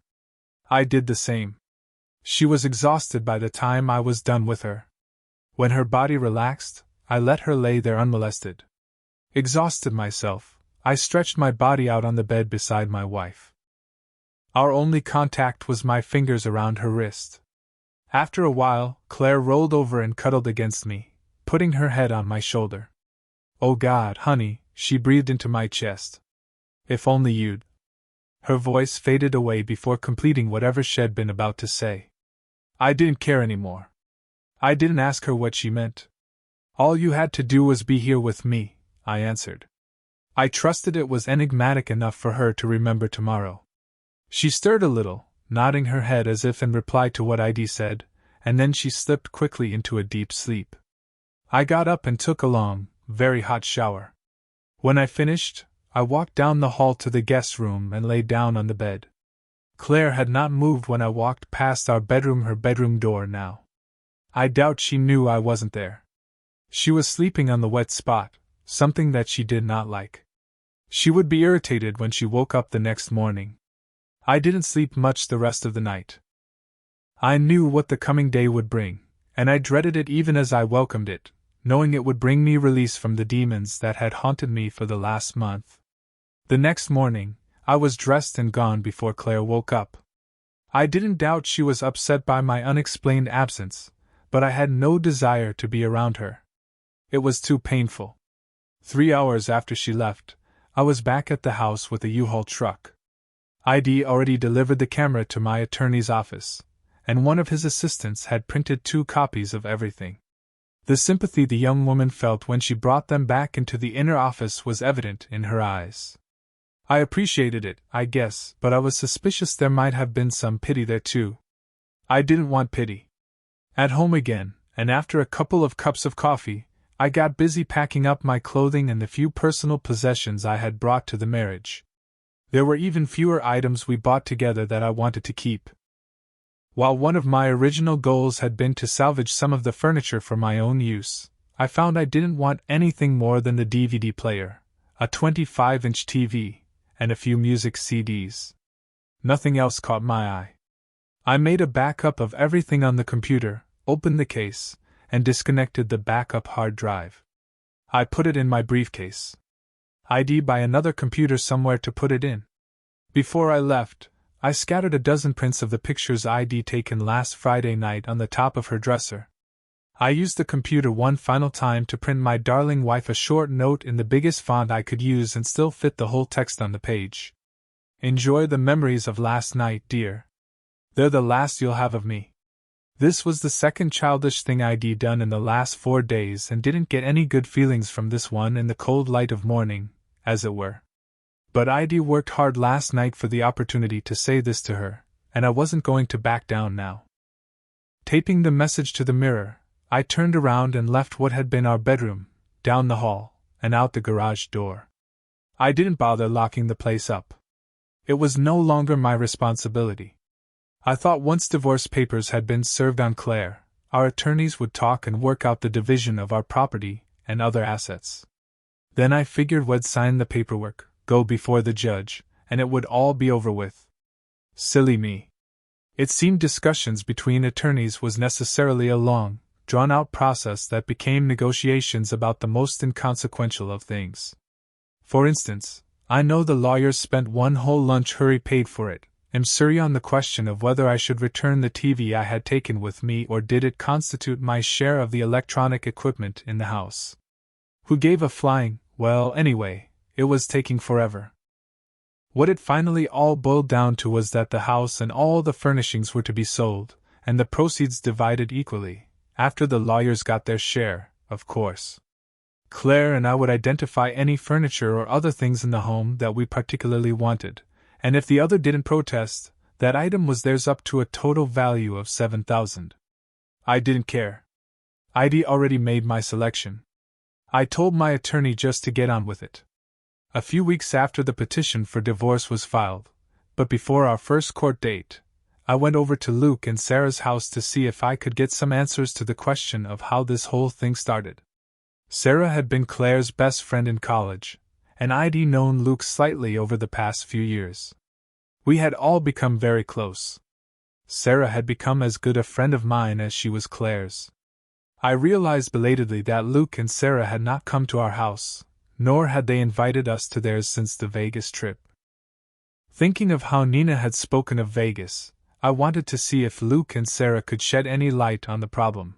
I did the same. She was exhausted by the time I was done with her. When her body relaxed, I let her lay there unmolested. Exhausted myself, I stretched my body out on the bed beside my wife. Our only contact was my fingers around her wrist. After a while, Claire rolled over and cuddled against me, putting her head on my shoulder. "Oh God, honey," she breathed into my chest. "If only you'd." Her voice faded away before completing whatever she'd been about to say. I didn't care anymore. I didn't ask her what she meant. "All you had to do was be here with me," I answered. I trusted it was enigmatic enough for her to remember tomorrow. She stirred a little, nodding her head as if in reply to what I'd said, and then she slipped quickly into a deep sleep. I got up and took a long, very hot shower. When I finished, I walked down the hall to the guest room and lay down on the bed. Claire had not moved when I walked past our bedroom, her bedroom door now. I doubt she knew I wasn't there. She was sleeping on the wet spot, something that she did not like. She would be irritated when she woke up the next morning. I didn't sleep much the rest of the night. I knew what the coming day would bring, and I dreaded it even as I welcomed it, knowing it would bring me release from the demons that had haunted me for the last month. The next morning, I was dressed and gone before Claire woke up. I didn't doubt she was upset by my unexplained absence, but I had no desire to be around her. It was too painful. 3 hours after she left, I was back at the house with a U-Haul truck. I'd already delivered the camera to my attorney's office, and one of his assistants had printed 2 copies of everything. The sympathy the young woman felt when she brought them back into the inner office was evident in her eyes. I appreciated it, I guess, but I was suspicious there might have been some pity there too. I didn't want pity. At home again, and after a couple of cups of coffee, I got busy packing up my clothing and the few personal possessions I had brought to the marriage. There were even fewer items we bought together that I wanted to keep. While one of my original goals had been to salvage some of the furniture for my own use, I found I didn't want anything more than the DVD player, a 25-inch TV, and a few music CDs. Nothing else caught my eye. I made a backup of everything on the computer, opened the case, and disconnected the backup hard drive. I put it in my briefcase. I'd buy another computer somewhere to put it in. Before I left, I scattered a dozen prints of the pictures I'd taken last Friday night on the top of her dresser. I used the computer one final time to print my darling wife a short note in the biggest font I could use and still fit the whole text on the page. Enjoy the memories of last night, dear. They're the last you'll have of me. This was the second childish thing I'd done in the last 4 days and didn't get any good feelings from this one in the cold light of morning, as it were. But I'd worked hard last night for the opportunity to say this to her, and I wasn't going to back down now. Taping the message to the mirror, I turned around and left what had been our bedroom, down the hall, and out the garage door. I didn't bother locking the place up. It was no longer my responsibility. I thought once divorce papers had been served on Claire, our attorneys would talk and work out the division of our property and other assets. Then I figured we'd sign the paperwork, go before the judge, and it would all be over with. Silly me. It seemed discussions between attorneys was necessarily a long, drawn-out process that became negotiations about the most inconsequential of things. For instance, I know the lawyers spent one whole lunch hurry paid for it, MSURI on the question of whether I should return the TV I had taken with me or did it constitute my share of the electronic equipment in the house. Who gave a flying, well, anyway, it was taking forever. What it finally all boiled down to was that the house and all the furnishings were to be sold, and the proceeds divided equally. After the lawyers got their share, of course. Claire and I would identify any furniture or other things in the home that we particularly wanted, and if the other didn't protest, that item was theirs up to a total value of $7,000. I didn't care. I'd already made my selection. I told my attorney just to get on with it. A few weeks after the petition for divorce was filed, but before our first court date, I went over to Luke and Sarah's house to see if I could get some answers to the question of how this whole thing started. Sarah had been Claire's best friend in college, and I'd known Luke slightly over the past few years. We had all become very close. Sarah had become as good a friend of mine as she was Claire's. I realized belatedly that Luke and Sarah had not come to our house, nor had they invited us to theirs since the Vegas trip. Thinking of how Nina had spoken of Vegas, I wanted to see if Luke and Sarah could shed any light on the problem.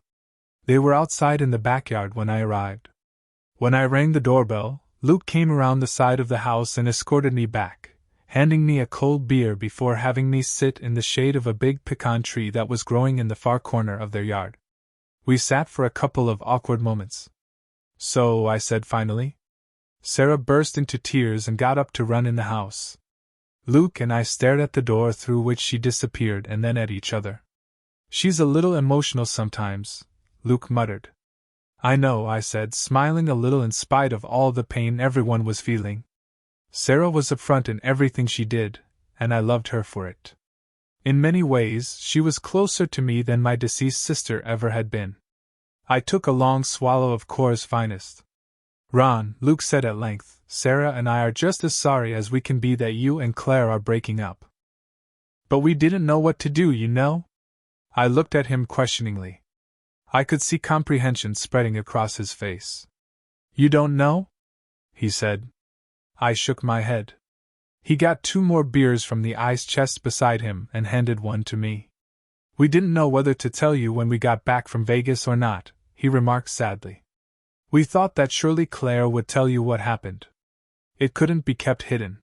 They were outside in the backyard when I arrived. When I rang the doorbell, Luke came around the side of the house and escorted me back, handing me a cold beer before having me sit in the shade of a big pecan tree that was growing in the far corner of their yard. We sat for a couple of awkward moments. So, I said finally. Sarah burst into tears and got up to run in the house. Luke and I stared at the door through which she disappeared and then at each other. She's a little emotional sometimes, Luke muttered. I know, I said, smiling a little in spite of all the pain everyone was feeling. Sarah was upfront in everything she did, and I loved her for it. In many ways, she was closer to me than my deceased sister ever had been. I took a long swallow of Coors Finest. Ron, Luke said at length, Sarah and I are just as sorry as we can be that you and Claire are breaking up. But we didn't know what to do, you know? I looked at him questioningly. I could see comprehension spreading across his face. You don't know? He said. I shook my head. He got 2 more beers from the ice chest beside him and handed one to me. "We didn't know whether to tell you when we got back from Vegas or not," he remarked sadly. "We thought that surely Claire would tell you what happened. It couldn't be kept hidden."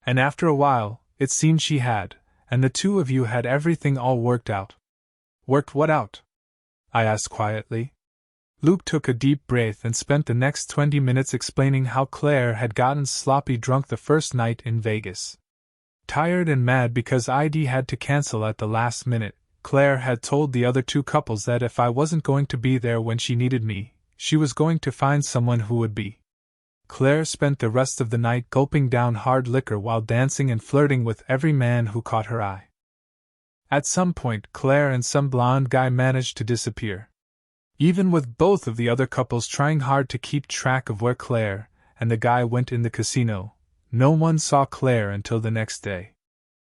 And after a while, it seemed she had, and the two of you had everything all worked out. "Worked what out?" I asked quietly. Luke took a deep breath and spent the next 20 minutes explaining how Claire had gotten sloppy drunk the first night in Vegas. Tired and mad because ID had to cancel at the last minute, Claire had told the other 2 couples that if I wasn't going to be there when she needed me, she was going to find someone who would be. Claire spent the rest of the night gulping down hard liquor while dancing and flirting with every man who caught her eye. At some point, Claire and some blonde guy managed to disappear. Even with both of the other couples trying hard to keep track of where Claire and the guy went in the casino, no one saw Claire until the next day.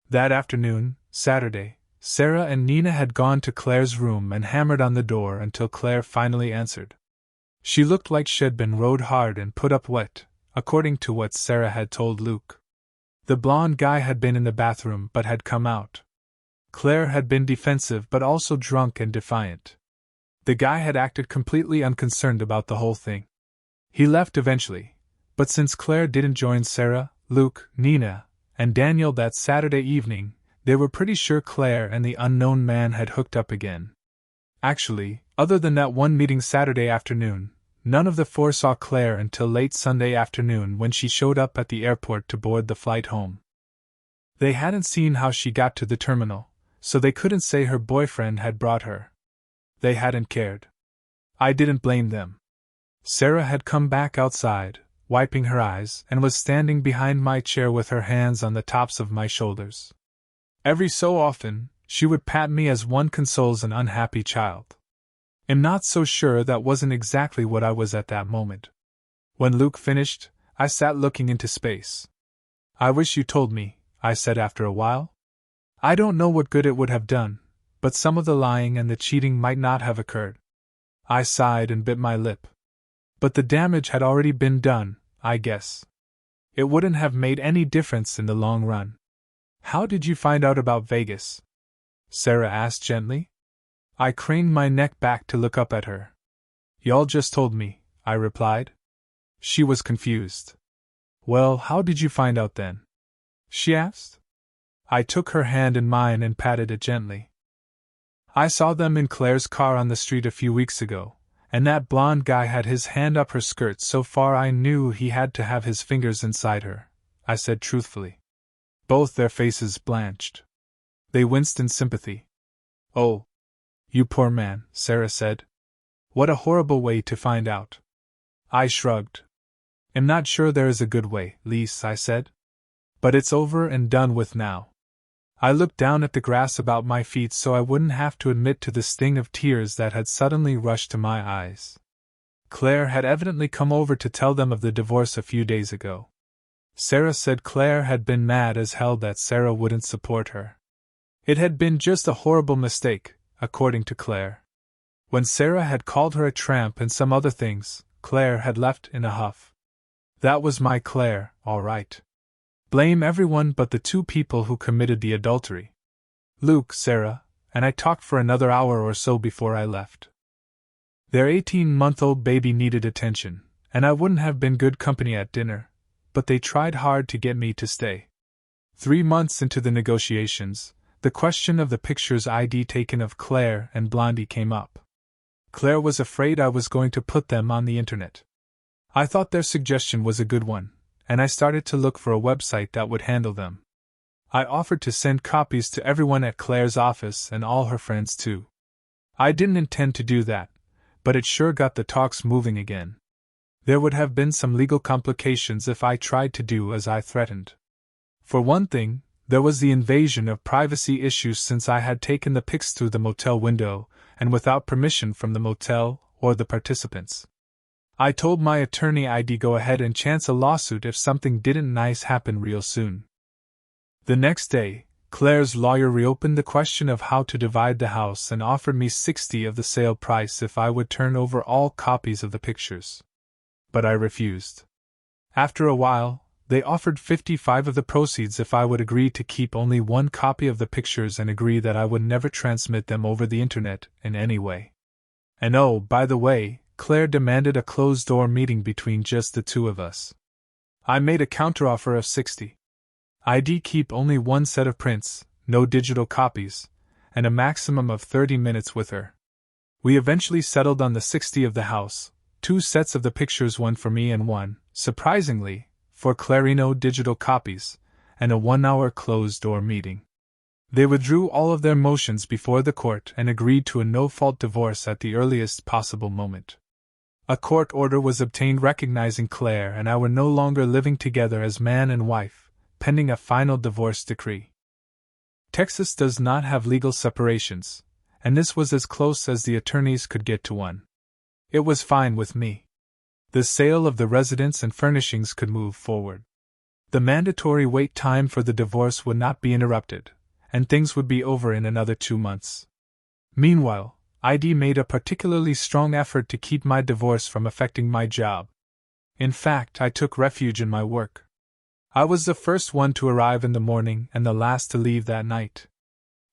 That afternoon, Saturday, Sarah and Nina had gone to Claire's room and hammered on the door until Claire finally answered. She looked like she'd been rode hard and put up wet, according to what Sarah had told Luke. The blonde guy had been in the bathroom but had come out. Claire had been defensive but also drunk and defiant. The guy had acted completely unconcerned about the whole thing. He left eventually, but since Claire didn't join Sarah, Luke, Nina, and Daniel that Saturday evening, they were pretty sure Claire and the unknown man had hooked up again. Actually, other than that one meeting Saturday afternoon, none of the 4 saw Claire until late Sunday afternoon when she showed up at the airport to board the flight home. They hadn't seen how she got to the terminal, so they couldn't say her boyfriend had brought her. They hadn't cared. I didn't blame them. Sarah had come back outside, wiping her eyes, and was standing behind my chair with her hands on the tops of my shoulders. Every so often, she would pat me as one consoles an unhappy child. I'm not so sure that wasn't exactly what I was at that moment. When Luke finished, I sat looking into space. "I wish you told me," I said after a while. "I don't know what good it would have done, but some of the lying and the cheating might not have occurred." I sighed and bit my lip. But the damage had already been done, I guess. It wouldn't have made any difference in the long run. "How did you find out about Vegas?" Sarah asked gently. I craned my neck back to look up at her. "Y'all just told me," I replied. She was confused. "Well, how did you find out then?" she asked. I took her hand in mine and patted it gently. "I saw them in Claire's car on the street a few weeks ago, and that blonde guy had his hand up her skirt so far I knew he had to have his fingers inside her," I said truthfully. Both their faces blanched. They winced in sympathy. "Oh, you poor man," Sarah said. "What a horrible way to find out." I shrugged. "I'm not sure there is a good way, Lise," I said. "But it's over and done with now." I looked down at the grass about my feet so I wouldn't have to admit to the sting of tears that had suddenly rushed to my eyes. Claire had evidently come over to tell them of the divorce a few days ago. Sarah said Claire had been mad as hell that Sarah wouldn't support her. It had been just a horrible mistake, according to Claire. When Sarah had called her a tramp and some other things, Claire had left in a huff. That was my Claire, all right. Blame everyone but the 2 people who committed the adultery. Luke, Sarah, and I talked for another hour or so before I left. Their 18-month-old baby needed attention, and I wouldn't have been good company at dinner, but they tried hard to get me to stay. 3 months into the negotiations, the question of the pictures I'd taken of Claire and Blondie came up. Claire was afraid I was going to put them on the internet. I thought their suggestion was a good one, and I started to look for a website that would handle them. I offered to send copies to everyone at Claire's office and all her friends too. I didn't intend to do that, but it sure got the talks moving again. There would have been some legal complications if I tried to do as I threatened. For one thing, there was the invasion of privacy issues since I had taken the pics through the motel window, and without permission from the motel or the participants. I told my attorney I'd go ahead and chance a lawsuit if something didn't nice happen real soon. The next day, Claire's lawyer reopened the question of how to divide the house and offered me 60 of the sale price if I would turn over all copies of the pictures. But I refused. After a while, They offered 55 of the proceeds if I would agree to keep only one copy of the pictures and agree that I would never transmit them over the internet in any way. And oh, by the way, Claire demanded a closed-door meeting between just the two of us. I made a counteroffer of 60. I'd keep only one set of prints, no digital copies, and a maximum of 30 minutes with her. We eventually settled on the 60 of the house, 2 sets of the pictures, one for me and one, surprisingly, for Clarino digital copies, and a 1-hour closed-door meeting. They withdrew all of their motions before the court and agreed to a no-fault divorce at the earliest possible moment. A court order was obtained recognizing Claire and I were no longer living together as man and wife, pending a final divorce decree. Texas does not have legal separations, and this was as close as the attorneys could get to one. It was fine with me. The sale of the residence and furnishings could move forward. The mandatory wait time for the divorce would not be interrupted, and things would be over in another 2 months. Meanwhile, I'd made a particularly strong effort to keep my divorce from affecting my job. In fact, I took refuge in my work. I was the first one to arrive in the morning and the last to leave that night.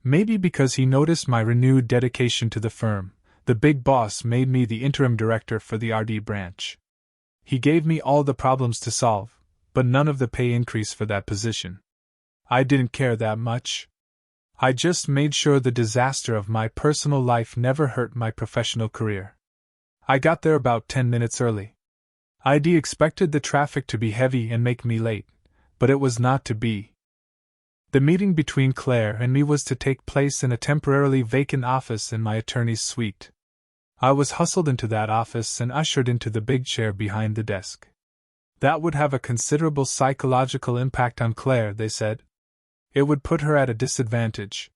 Maybe because he noticed my renewed dedication to the firm, the big boss made me the interim director for the RD branch. He gave me all the problems to solve, but none of the pay increase for that position. I didn't care that much. I just made sure the disaster of my personal life never hurt my professional career. I got there about 10 minutes early. I'd expected the traffic to be heavy and make me late, but it was not to be. The meeting between Claire and me was to take place in a temporarily vacant office in my attorney's suite. I was hustled into that office and ushered into the big chair behind the desk. That would have a considerable psychological impact on Claire, they said. It would put her at a disadvantage.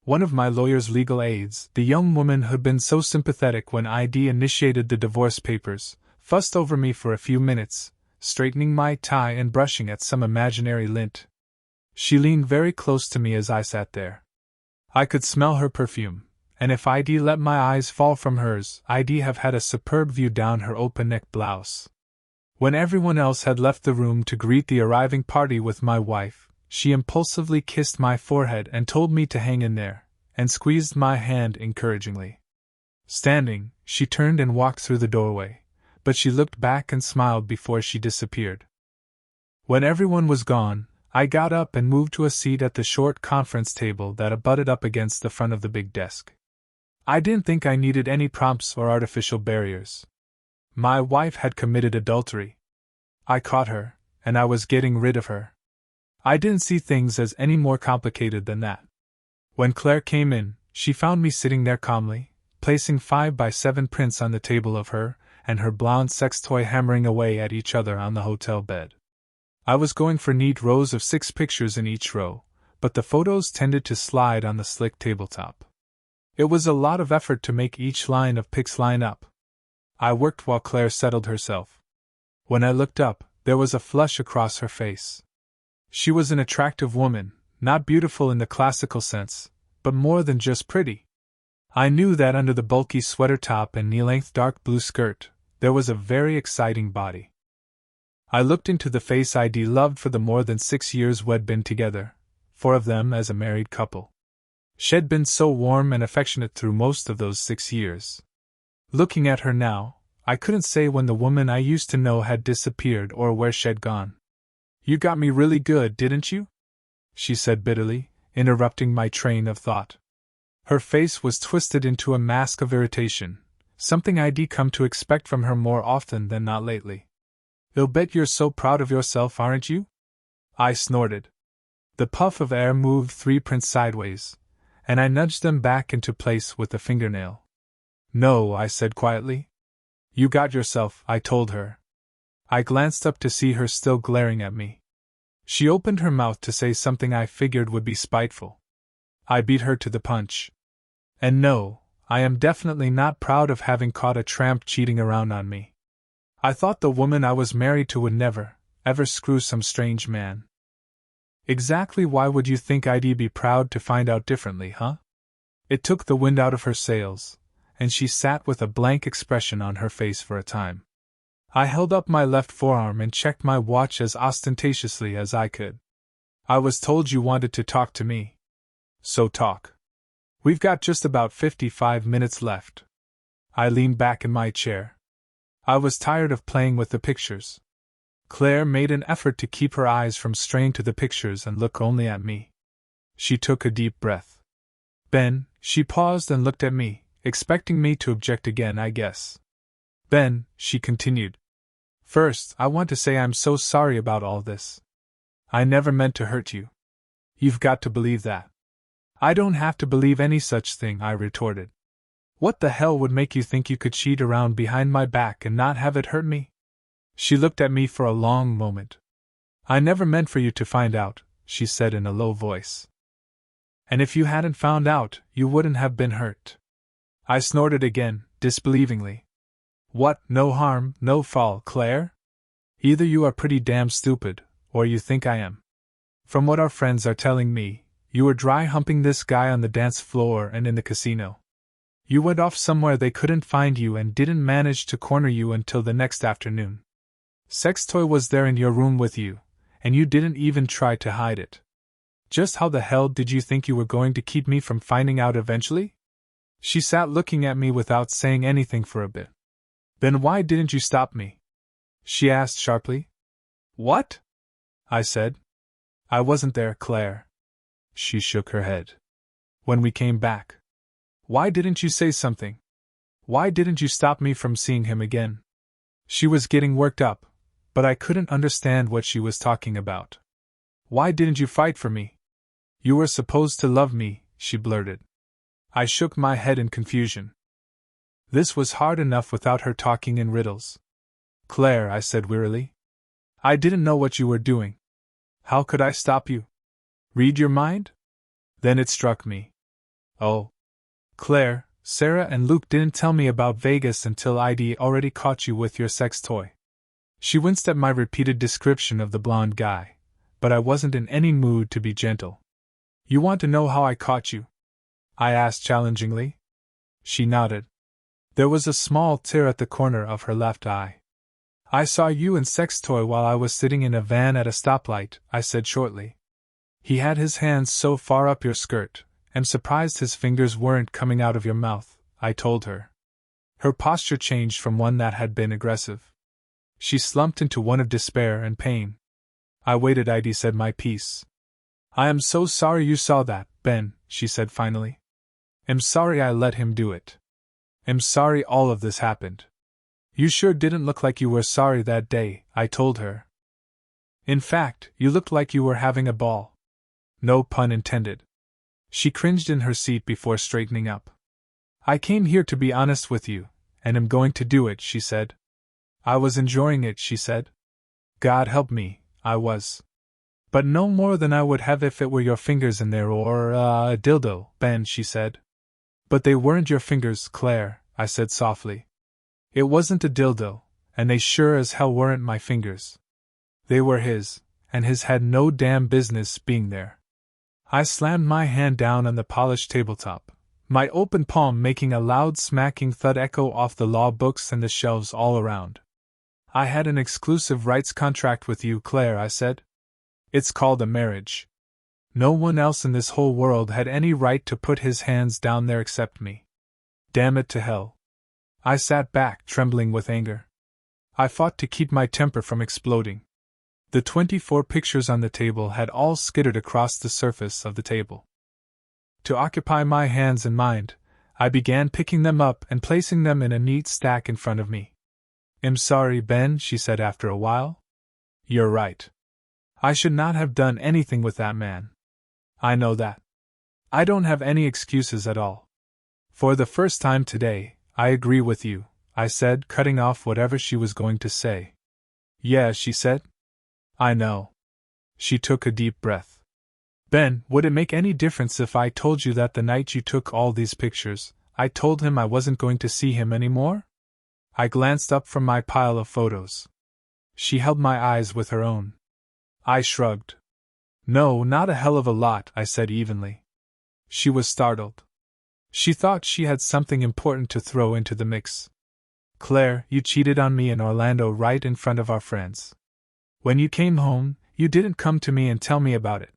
One of my lawyer's legal aides, the young woman who'd been so sympathetic when I'd initiated the divorce papers, fussed over me for a few minutes, straightening my tie and brushing at some imaginary lint. She leaned very close to me as I sat there. I could smell her perfume, and if I'd let my eyes fall from hers, I'd have had a superb view down her open-neck blouse. When everyone else had left the room to greet the arriving party with my wife, she impulsively kissed my forehead and told me to hang in there, and squeezed my hand encouragingly. Standing, she turned and walked through the doorway, but she looked back and smiled before she disappeared. When everyone was gone, I got up and moved to a seat at the short conference table that abutted up against the front of the big desk. I didn't think I needed any prompts or artificial barriers. My wife had committed adultery. I caught her, and I was getting rid of her. I didn't see things as any more complicated than that. When Claire came in, she found me sitting there calmly, placing 5x7 prints on the table of her and her blonde sex toy hammering away at each other on the hotel bed. I was going for neat rows of 6 pictures in each row, but the photos tended to slide on the slick tabletop. It was a lot of effort to make each line of pics line up. I worked while Claire settled herself. When I looked up, there was a flush across her face. She was an attractive woman, not beautiful in the classical sense, but more than just pretty. I knew that under the bulky sweater top and knee-length dark blue skirt, there was a very exciting body. I looked into the face I'd loved for the more than 6 years we'd been together, 4 of them as a married couple. She'd been so warm and affectionate through most of those 6 years. Looking at her now, I couldn't say when the woman I used to know had disappeared or where she'd gone. "You got me really good, didn't you?" she said bitterly, interrupting my train of thought. Her face was twisted into a mask of irritation, something I'd come to expect from her more often than not lately. "I'll bet you're so proud of yourself, aren't you?" I snorted. The puff of air moved 3 prints sideways, and I nudged them back into place with a fingernail. "No," I said quietly. "You got yourself," I told her. I glanced up to see her still glaring at me. She opened her mouth to say something I figured would be spiteful. I beat her to the punch. And no, I am definitely not proud of having caught a tramp cheating around on me. I thought the woman I was married to would never, ever screw some strange man. Exactly why would you think I'd be proud to find out differently, huh? It took the wind out of her sails, and she sat with a blank expression on her face for a time. I held up my left forearm and checked my watch as ostentatiously as I could. I was told you wanted to talk to me. So talk. We've got just about 55 minutes left. I leaned back in my chair. I was tired of playing with the pictures. Claire made an effort to keep her eyes from straying to the pictures and look only at me. She took a deep breath. Ben, she paused and looked at me, expecting me to object again, I guess. Ben, she continued. First, I want to say I'm so sorry about all this. I never meant to hurt you. You've got to believe that. I don't have to believe any such thing, I retorted. What the hell would make you think you could cheat around behind my back and not have it hurt me? She looked at me for a long moment. I never meant for you to find out, she said in a low voice. And if you hadn't found out, you wouldn't have been hurt. I snorted again, disbelievingly. What, no harm, no foul, Claire? Either you are pretty damn stupid, or you think I am. From what our friends are telling me, you were dry humping this guy on the dance floor and in the casino. You went off somewhere they couldn't find you and didn't manage to corner you until the next afternoon. Sex toy was there in your room with you, and you didn't even try to hide it. Just how the hell did you think you were going to keep me from finding out eventually? She sat looking at me without saying anything for a bit. Then why didn't you stop me? She asked sharply. What? I said. I wasn't there, Claire. She shook her head. When we came back. Why didn't you say something? Why didn't you stop me from seeing him again? She was getting worked up, but I couldn't understand what she was talking about. Why didn't you fight for me? You were supposed to love me, she blurted. I shook my head in confusion. This was hard enough without her talking in riddles. Claire, I said wearily. I didn't know what you were doing. How could I stop you? Read your mind? Then it struck me. Oh. Claire, Sarah and Luke didn't tell me about Vegas until I'd already caught you with your sex toy. She winced at my repeated description of the blonde guy, but I wasn't in any mood to be gentle. You want to know how I caught you? I asked challengingly. She nodded. There was a small tear at the corner of her left eye. I saw you and sex toy while I was sitting in a van at a stoplight, I said shortly. He had his hands so far up your skirt. I'm surprised his fingers weren't coming out of your mouth, I told her. Her posture changed from one that had been aggressive. She slumped into one of despair and pain. I waited. I'd said my piece. I am so sorry you saw that, Ben, she said finally. I'm sorry I let him do it. I'm sorry all of this happened. You sure didn't look like you were sorry that day, I told her. In fact, you looked like you were having a ball. No pun intended. She cringed in her seat before straightening up. I came here to be honest with you, and am going to do it, she said. I was enjoying it, she said. God help me, I was. But no more than I would have if it were your fingers in there or a dildo, Ben, she said. But they weren't your fingers, Claire, I said softly. It wasn't a dildo, and they sure as hell weren't my fingers. They were his, and his had no damn business being there. I slammed my hand down on the polished tabletop, my open palm making a loud smacking thud echo off the law books and the shelves all around. I had an exclusive rights contract with you, Claire, I said. It's called a marriage. No one else in this whole world had any right to put his hands down there except me. Damn it to hell. I sat back, trembling with anger. I fought to keep my temper from exploding. The 24 pictures on the table had all skittered across the surface of the table. To occupy my hands and mind, I began picking them up and placing them in a neat stack in front of me. I'm sorry, Ben, she said after a while. You're right. I should not have done anything with that man. I know that. I don't have any excuses at all. For the first time today, I agree with you, I said, cutting off whatever she was going to say. Yeah, she said. I know. She took a deep breath. Ben, would it make any difference if I told you that the night you took all these pictures, I told him I wasn't going to see him anymore? I glanced up from my pile of photos. She held my eyes with her own. I shrugged. No, not a hell of a lot, I said evenly. She was startled. She thought she had something important to throw into the mix. Claire, you cheated on me in Orlando right in front of our friends. When you came home, you didn't come to me and tell me about it.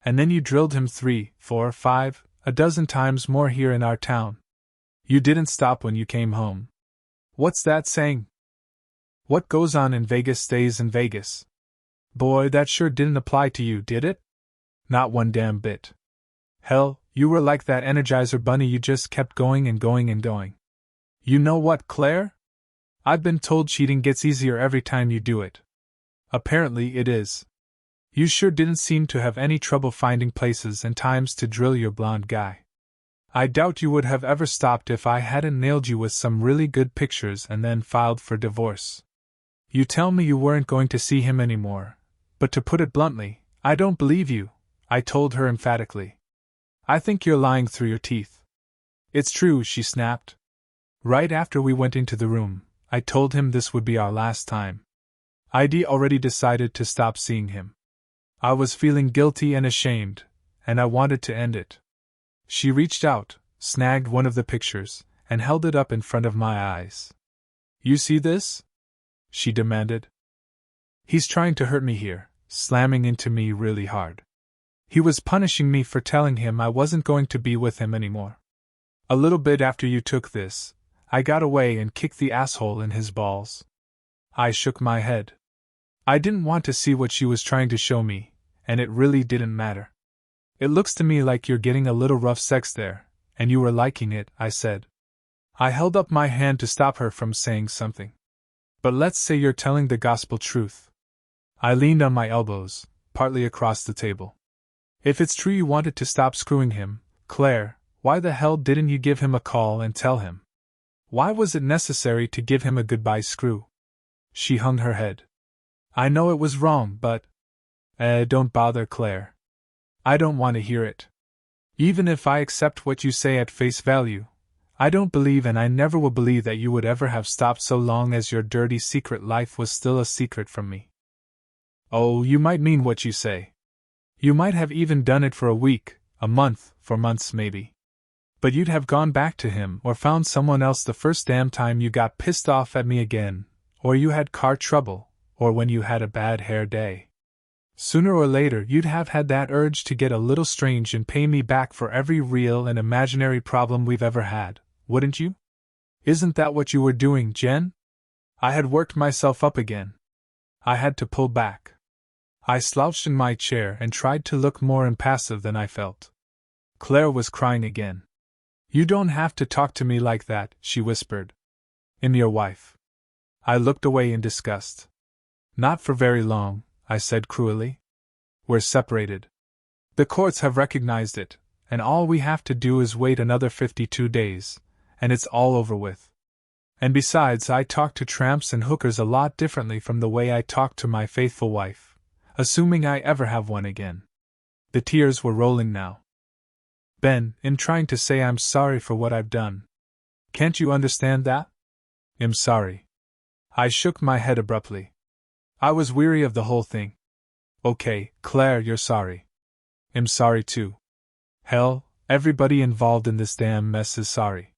And then you drilled him 3, 4, 5, a dozen times more here in our town. You didn't stop when you came home. What's that saying? What goes on in Vegas stays in Vegas. Boy, that sure didn't apply to you, did it? Not one damn bit. Hell, you were like that Energizer bunny, you just kept going and going and going. You know what, Claire? I've been told cheating gets easier every time you do it. Apparently it is. You sure didn't seem to have any trouble finding places and times to drill your blonde guy. I doubt you would have ever stopped if I hadn't nailed you with some really good pictures and then filed for divorce. You tell me you weren't going to see him anymore, but to put it bluntly, I don't believe you, I told her emphatically. I think you're lying through your teeth. It's true, she snapped. Right after we went into the room, I told him this would be our last time. I'd already decided to stop seeing him. I was feeling guilty and ashamed, and I wanted to end it. She reached out, snagged one of the pictures, and held it up in front of my eyes. You see this? She demanded. He's trying to hurt me here, slamming into me really hard. He was punishing me for telling him I wasn't going to be with him anymore. A little bit after you took this, I got away and kicked the asshole in his balls. I shook my head. I didn't want to see what she was trying to show me, and it really didn't matter. It looks to me like you're getting a little rough sex there, and you were liking it, I said. I held up my hand to stop her from saying something. But let's say you're telling the gospel truth. I leaned on my elbows, partly across the table. If it's true you wanted to stop screwing him, Claire, why the hell didn't you give him a call and tell him? Why was it necessary to give him a goodbye screw? She hung her head. I know it was wrong, but… don't bother, Claire. I don't want to hear it. Even if I accept what you say at face value, I don't believe and I never will believe that you would ever have stopped so long as your dirty secret life was still a secret from me. Oh, you might mean what you say. You might have even done it for a week, a month, for months maybe. But you'd have gone back to him or found someone else the first damn time you got pissed off at me again, or you had car trouble, or when you had a bad hair day. Sooner or later you'd have had that urge to get a little strange and pay me back for every real and imaginary problem we've ever had, wouldn't you? Isn't that what you were doing, Jen? I had worked myself up again. I had to pull back. I slouched in my chair and tried to look more impassive than I felt. Claire was crying again. You don't have to talk to me like that, she whispered. I'm your wife. I looked away in disgust. Not for very long, I said cruelly. We're separated. The courts have recognized it, and all we have to do is wait another 52 days, and it's all over with. And besides, I talk to tramps and hookers a lot differently from the way I talk to my faithful wife, assuming I ever have one again. The tears were rolling now. Ben, I'm trying to say I'm sorry for what I've done. Can't you understand that? I'm sorry. I shook my head abruptly. I was weary of the whole thing. Okay, Claire, you're sorry. I'm sorry too. Hell, everybody involved in this damn mess is sorry.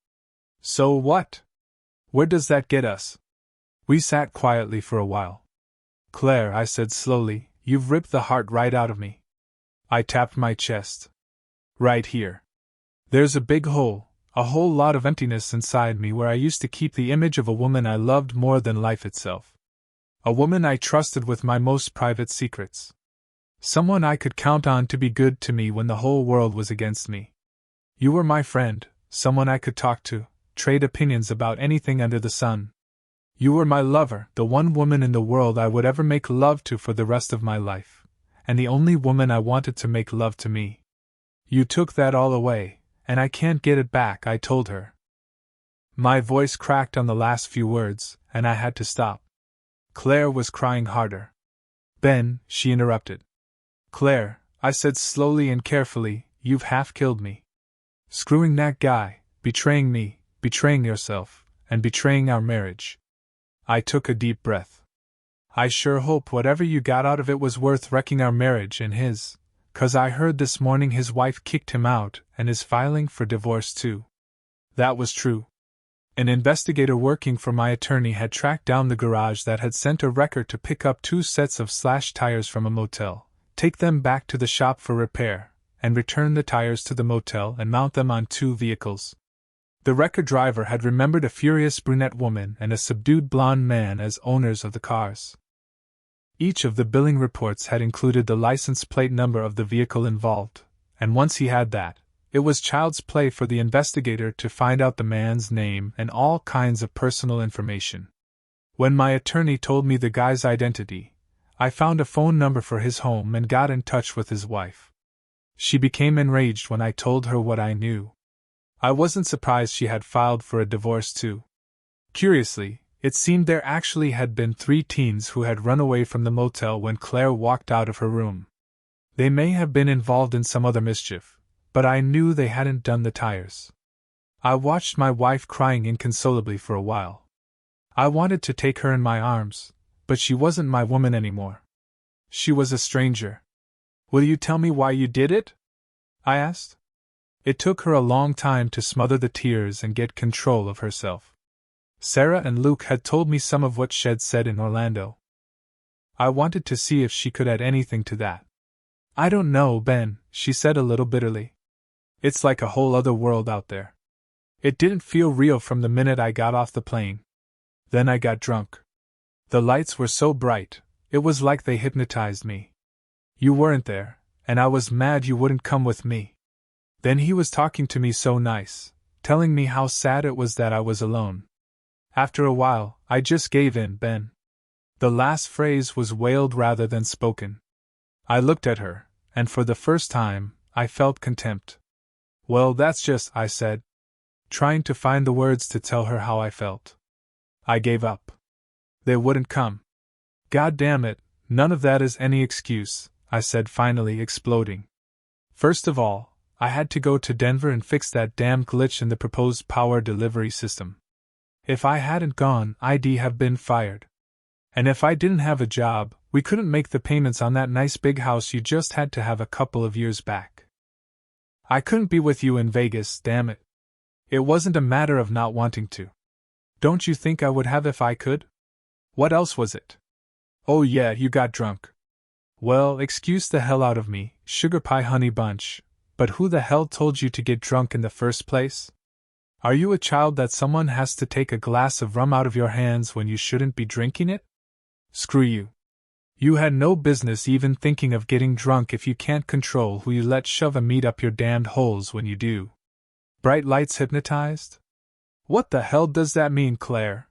So what? Where does that get us? We sat quietly for a while. Claire, I said slowly, you've ripped the heart right out of me. I tapped my chest. Right here. There's a big hole, a whole lot of emptiness inside me where I used to keep the image of a woman I loved more than life itself. A woman I trusted with my most private secrets. Someone I could count on to be good to me when the whole world was against me. You were my friend, someone I could talk to, trade opinions about anything under the sun. You were my lover, the one woman in the world I would ever make love to for the rest of my life, and the only woman I wanted to make love to me. You took that all away, and I can't get it back, I told her. My voice cracked on the last few words, and I had to stop. Claire was crying harder. Ben, she interrupted. Claire, I said slowly and carefully, you've half killed me. Screwing that guy, betraying me, betraying yourself, and betraying our marriage. I took a deep breath. I sure hope whatever you got out of it was worth wrecking our marriage and his, 'cause I heard this morning his wife kicked him out and is filing for divorce too. That was true. An investigator working for my attorney had tracked down the garage that had sent a wrecker to pick up 2 sets of slashed tires from a motel, take them back to the shop for repair, and return the tires to the motel and mount them on 2 vehicles. The wrecker driver had remembered a furious brunette woman and a subdued blonde man as owners of the cars. Each of the billing reports had included the license plate number of the vehicle involved, and once he had that, it was child's play for the investigator to find out the man's name and all kinds of personal information. When my attorney told me the guy's identity, I found a phone number for his home and got in touch with his wife. She became enraged when I told her what I knew. I wasn't surprised she had filed for a divorce too. Curiously, it seemed there actually had been 3 teens who had run away from the motel when Claire walked out of her room. They may have been involved in some other mischief, but I knew they hadn't done the tires. I watched my wife crying inconsolably for a while. I wanted to take her in my arms, but she wasn't my woman anymore. She was a stranger. "Will you tell me why you did it?" I asked. It took her a long time to smother the tears and get control of herself. Sarah and Luke had told me some of what Shed said in Orlando. I wanted to see if she could add anything to that. "I don't know, Ben," she said a little bitterly. "It's like a whole other world out there. It didn't feel real from the minute I got off the plane. Then I got drunk. The lights were so bright, it was like they hypnotized me. You weren't there, and I was mad you wouldn't come with me. Then he was talking to me so nice, telling me how sad it was that I was alone. After a while, I just gave in, Ben." The last phrase was wailed rather than spoken. I looked at her, and for the first time, I felt contempt. "Well, that's just," I said, trying to find the words to tell her how I felt. I gave up. They wouldn't come. "God damn it, none of that is any excuse," I said, finally exploding. "First of all, I had to go to Denver and fix that damn glitch in the proposed power delivery system. If I hadn't gone, I'd have been fired. And if I didn't have a job, we couldn't make the payments on that nice big house you just had to have a couple of years back. I couldn't be with you in Vegas, damn it. It wasn't a matter of not wanting to. Don't you think I would have if I could? What else was it? Oh yeah, you got drunk. Well, excuse the hell out of me, sugar pie honey bunch, but who the hell told you to get drunk in the first place? Are you a child that someone has to take a glass of rum out of your hands when you shouldn't be drinking it? Screw you. You had no business even thinking of getting drunk if you can't control who you let shove a meat up your damned holes when you do. Bright lights hypnotized? What the hell does that mean, Claire?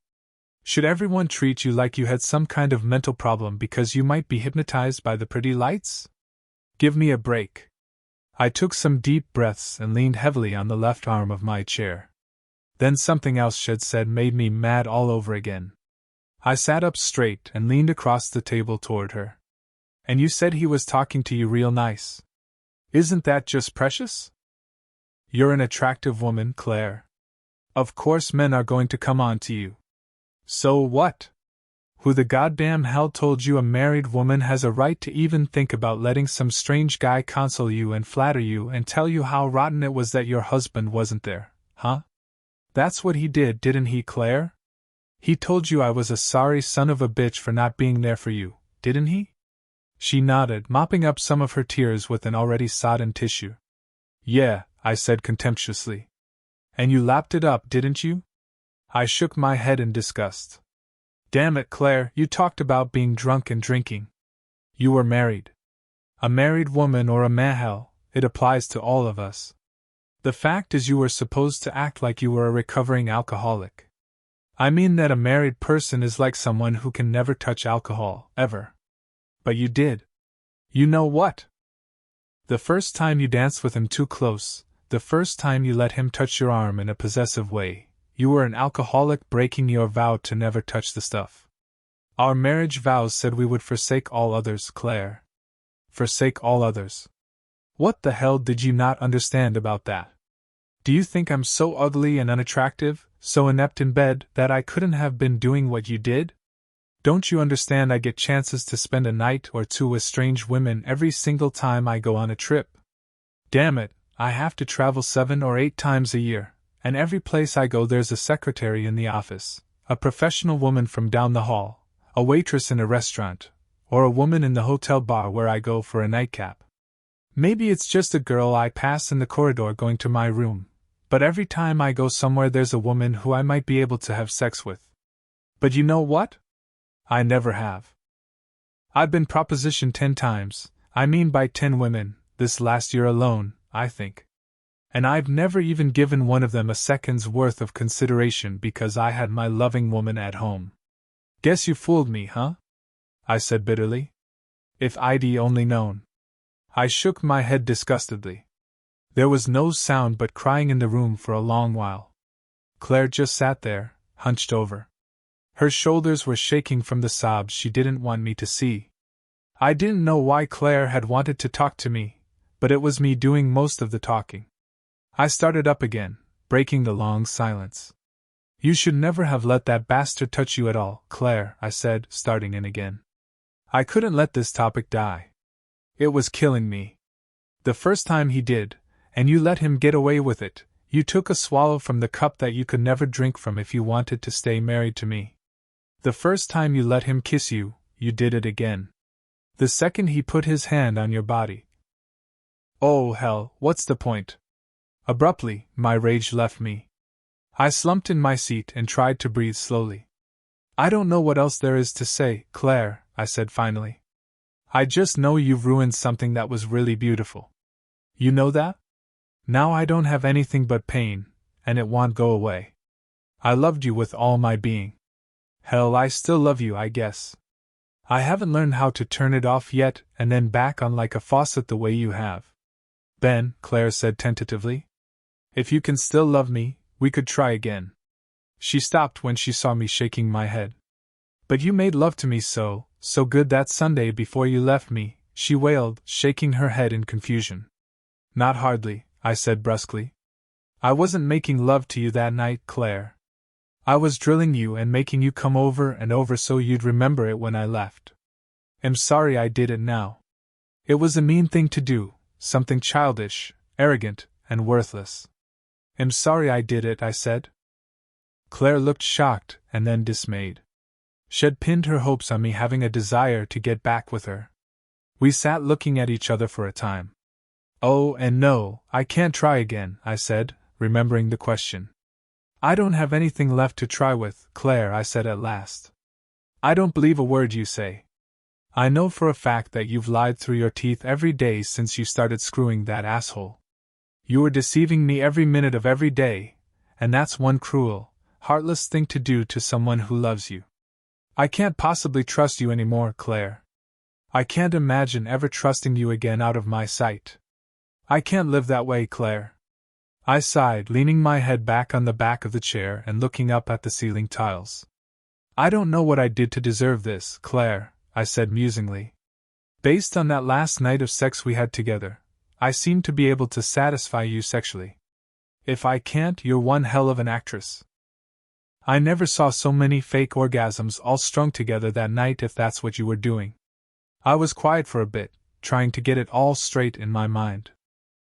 Should everyone treat you like you had some kind of mental problem because you might be hypnotized by the pretty lights? Give me a break. I took some deep breaths and leaned heavily on the left arm of my chair. Then something else Shed said made me mad all over again. I sat up straight and leaned across the table toward her. "And you said he was talking to you real nice. Isn't that just precious? You're an attractive woman, Claire. Of course men are going to come on to you. So what? Who the goddamn hell told you a married woman has a right to even think about letting some strange guy console you and flatter you and tell you how rotten it was that your husband wasn't there, huh? That's what he did, didn't he, Claire? He told you I was a sorry son of a bitch for not being there for you, didn't he?" She nodded, mopping up some of her tears with an already sodden tissue. "Yeah," I said contemptuously. "And you lapped it up, didn't you?" I shook my head in disgust. "Damn it, Claire, you talked about being drunk and drinking. You were married. A married woman or a mahel, it applies to all of us. The fact is you were supposed to act like you were a recovering alcoholic. I mean that a married person is like someone who can never touch alcohol, ever. But you did. You know what? The first time you danced with him too close, the first time you let him touch your arm in a possessive way, you were an alcoholic breaking your vow to never touch the stuff. Our marriage vows said we would forsake all others, Claire. Forsake all others. What the hell did you not understand about that? Do you think I'm so ugly and unattractive, so inept in bed, that I couldn't have been doing what you did? Don't you understand I get chances to spend a night or two with strange women every single time I go on a trip? Damn it, I have to travel 7 or 8 times a year, and every place I go there's a secretary in the office, a professional woman from down the hall, a waitress in a restaurant, or a woman in the hotel bar where I go for a nightcap. Maybe it's just a girl I pass in the corridor going to my room, but every time I go somewhere there's a woman who I might be able to have sex with. But you know what? I never have. I've been propositioned 10 times, I mean by 10 women, this last year alone, I think. And I've never even given one of them a second's worth of consideration because I had my loving woman at home. Guess you fooled me, huh? I said bitterly. If I'd only known. I shook my head disgustedly. There was no sound but crying in the room for a long while. Claire just sat there, hunched over. Her shoulders were shaking from the sobs she didn't want me to see. I didn't know why Claire had wanted to talk to me, but it was me doing most of the talking. I started up again, breaking the long silence. You should never have let that bastard touch you at all, Claire, I said, starting in again. I couldn't let this topic die. It was killing me. The first time he did, and you let him get away with it, you took a swallow from the cup that you could never drink from if you wanted to stay married to me. The first time you let him kiss you, you did it again. The second he put his hand on your body. Oh hell, what's the point? Abruptly, my rage left me. I slumped in my seat and tried to breathe slowly. I don't know what else there is to say, Claire, I said finally. I just know you've ruined something that was really beautiful. You know that? Now I don't have anything but pain, and it won't go away. I loved you with all my being. Hell, I still love you, I guess. I haven't learned how to turn it off yet and then back on like a faucet the way you have. Ben, Claire said tentatively. If you can still love me, we could try again. She stopped when she saw me shaking my head. But you made love to me so good that Sunday before you left me, she wailed, shaking her head in confusion. Not hardly, I said brusquely. I wasn't making love to you that night, Claire. I was drilling you and making you come over and over so you'd remember it when I left. I'm sorry I did it now. It was a mean thing to do, something childish, arrogant, and worthless. I'm sorry I did it, I said. Claire looked shocked and then dismayed. She'd pinned her hopes on me having a desire to get back with her. We sat looking at each other for a time. Oh, and no, I can't try again, I said, remembering the question. I don't have anything left to try with, Claire, I said at last. I don't believe a word you say. I know for a fact that you've lied through your teeth every day since you started screwing that asshole. You were deceiving me every minute of every day, and that's one cruel, heartless thing to do to someone who loves you. I can't possibly trust you anymore, Claire. I can't imagine ever trusting you again out of my sight. I can't live that way, Claire. I sighed, leaning my head back on the back of the chair and looking up at the ceiling tiles. I don't know what I did to deserve this, Claire, I said musingly. Based on that last night of sex we had together, I seem to be able to satisfy you sexually. If I can't, you're one hell of an actress. I never saw so many fake orgasms all strung together that night if that's what you were doing. I was quiet for a bit, trying to get it all straight in my mind.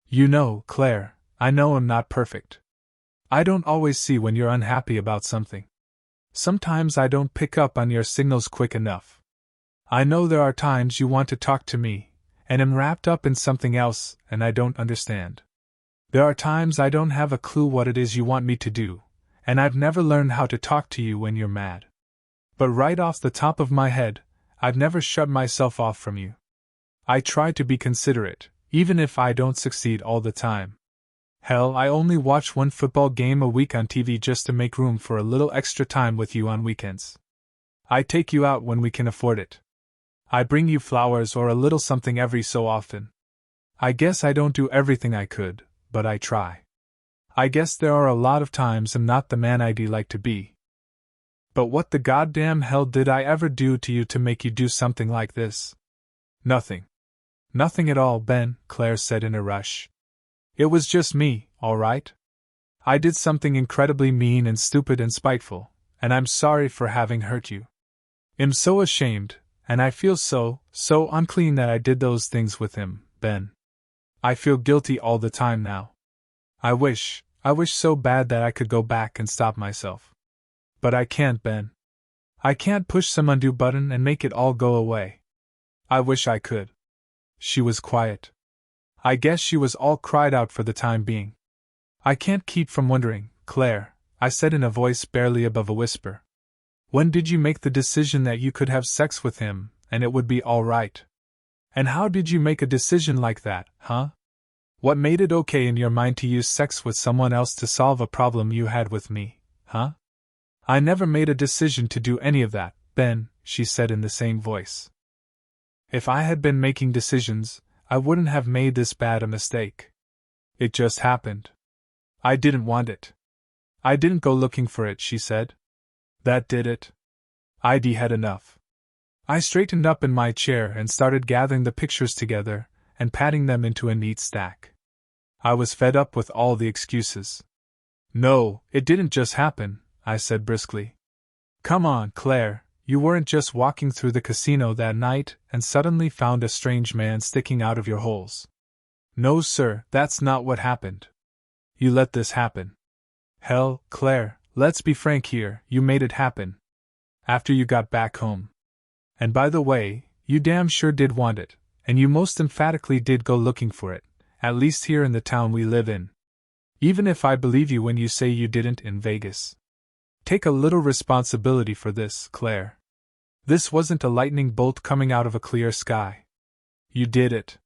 You know, Claire, I know I'm not perfect. I don't always see when you're unhappy about something. Sometimes I don't pick up on your signals quick enough. I know there are times you want to talk to me, and am wrapped up in something else, and I don't understand. There are times I don't have a clue what it is you want me to do, and I've never learned how to talk to you when you're mad. But right off the top of my head, I've never shut myself off from you. I try to be considerate, even if I don't succeed all the time. Hell, I only watch one football game a week on TV just to make room for a little extra time with you on weekends. I take you out when we can afford it. I bring you flowers or a little something every so often. I guess I don't do everything I could, but I try. I guess there are a lot of times I'm not the man I'd like to be. But what the goddamn hell did I ever do to you to make you do something like this? Nothing. Nothing at all, Ben, Claire said in a rush. It was just me, all right? I did something incredibly mean and stupid and spiteful, and I'm sorry for having hurt you. I'm so ashamed, and I feel so unclean that I did those things with him, Ben. I feel guilty all the time now. I wish I wish so bad that I could go back and stop myself. But I can't, Ben. I can't push some undo button and make it all go away. I wish I could. She was quiet. I guess she was all cried out for the time being. I can't keep from wondering, Claire, I said in a voice barely above a whisper. When did you make the decision that you could have sex with him, and it would be all right? And how did you make a decision like that, huh? What made it okay in your mind to use sex with someone else to solve a problem you had with me, huh? I never made a decision to do any of that, Ben, she said in the same voice. If I had been making decisions, I wouldn't have made this bad a mistake. It just happened. I didn't want it. I didn't go looking for it, she said. That did it. I'd had enough. I straightened up in my chair and started gathering the pictures together and patting them into a neat stack. I was fed up with all the excuses. No, it didn't just happen, I said briskly. Come on, Claire, you weren't just walking through the casino that night and suddenly found a strange man sticking out of your holes. No, sir, that's not what happened. You let this happen. Hell, Claire, let's be frank here, you made it happen. After you got back home. And by the way, you damn sure did want it, and you most emphatically did go looking for it, at least here in the town we live in. Even if I believe you when you say you didn't in Vegas. Take a little responsibility for this, Claire. This wasn't a lightning bolt coming out of a clear sky. You did it.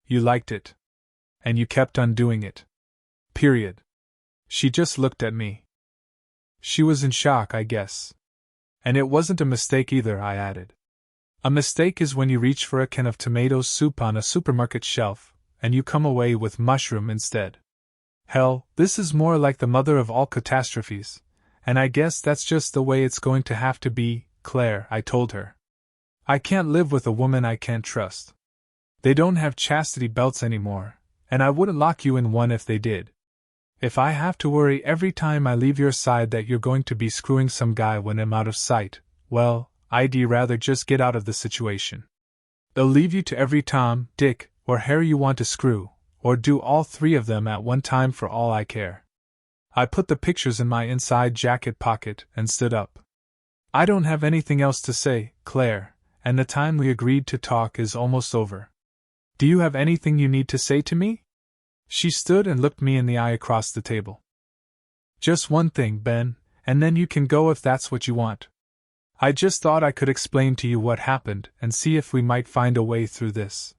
You liked it. And you kept on doing it. Period. She just looked at me. She was in shock, I guess. And it wasn't a mistake either, I added. A mistake is when you reach for a can of tomato soup on a supermarket shelf, and you come away with mushroom instead. Hell, this is more like the mother of all catastrophes, and I guess that's just the way it's going to have to be, Claire, I told her. I can't live with a woman I can't trust. They don't have chastity belts anymore, and I wouldn't lock you in one if they did. If I have to worry every time I leave your side that you're going to be screwing some guy when I'm out of sight, well, I'd rather just get out of the situation. They'll leave you to every Tom, Dick, or Harry you want to screw, or do all three of them at one time for all I care. I put the pictures in my inside jacket pocket and stood up. I don't have anything else to say, Claire, and the time we agreed to talk is almost over. Do you have anything you need to say to me? She stood and looked me in the eye across the table. Just one thing, Ben, and then you can go if that's what you want. I just thought I could explain to you what happened and see if we might find a way through this.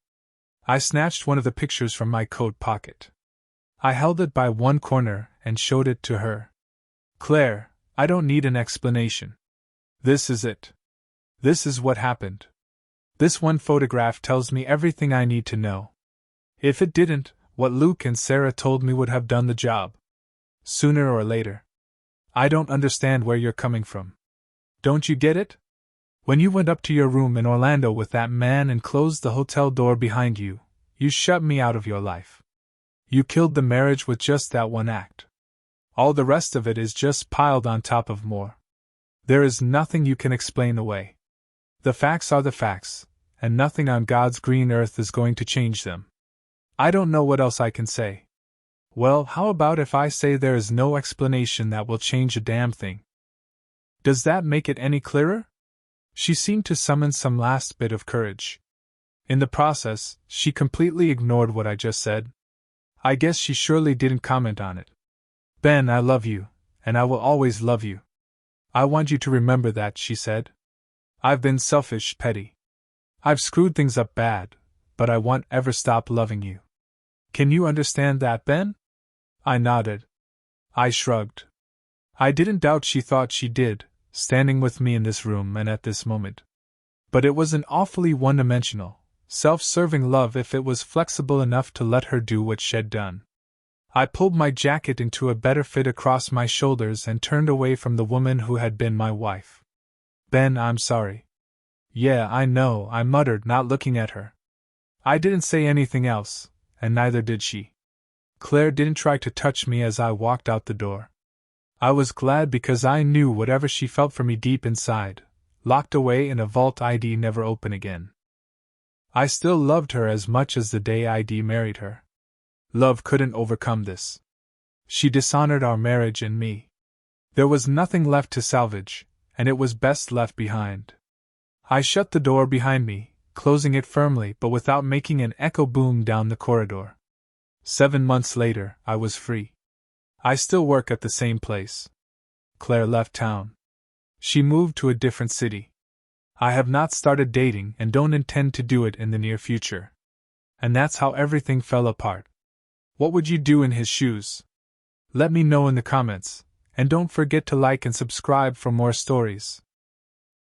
I snatched one of the pictures from my coat pocket. I held it by one corner and showed it to her. Claire, I don't need an explanation. This is it. This is what happened. This one photograph tells me everything I need to know. If it didn't, what Luke and Sarah told me would have done the job. Sooner or later. I don't understand where you're coming from. Don't you get it? When you went up to your room in Orlando with that man and closed the hotel door behind you, you shut me out of your life. You killed the marriage with just that one act. All the rest of it is just piled on top of more. There is nothing you can explain away. The facts are the facts, and nothing on God's green earth is going to change them. I don't know what else I can say. Well, how about if I say there is no explanation that will change a damn thing? Does that make it any clearer? She seemed to summon some last bit of courage. In the process, she completely ignored what I just said. I guess she surely didn't comment on it. Ben, I love you, and I will always love you. I want you to remember that, she said. I've been selfish, petty. I've screwed things up bad, but I won't ever stop loving you. Can you understand that, Ben? I nodded. I shrugged. I didn't doubt she thought she did, standing with me in this room and at this moment. But it was an awfully one-dimensional, self-serving love if it was flexible enough to let her do what she'd done. I pulled my jacket into a better fit across my shoulders and turned away from the woman who had been my wife. Ben, I'm sorry. Yeah, I know, I muttered, not looking at her. I didn't say anything else, and neither did she. Claire didn't try to touch me as I walked out the door. I was glad because I knew whatever she felt for me deep inside, locked away in a vault I'd never open again. I still loved her as much as the day I'd married her. Love couldn't overcome this. She dishonored our marriage and me. There was nothing left to salvage, and it was best left behind. I shut the door behind me, closing it firmly but without making an echo boom down the corridor. 7 months later, I was free. I still work at the same place. Claire left town. She moved to a different city. I have not started dating and don't intend to do it in the near future. And that's how everything fell apart. What would you do in his shoes? Let me know in the comments, and don't forget to like and subscribe for more stories.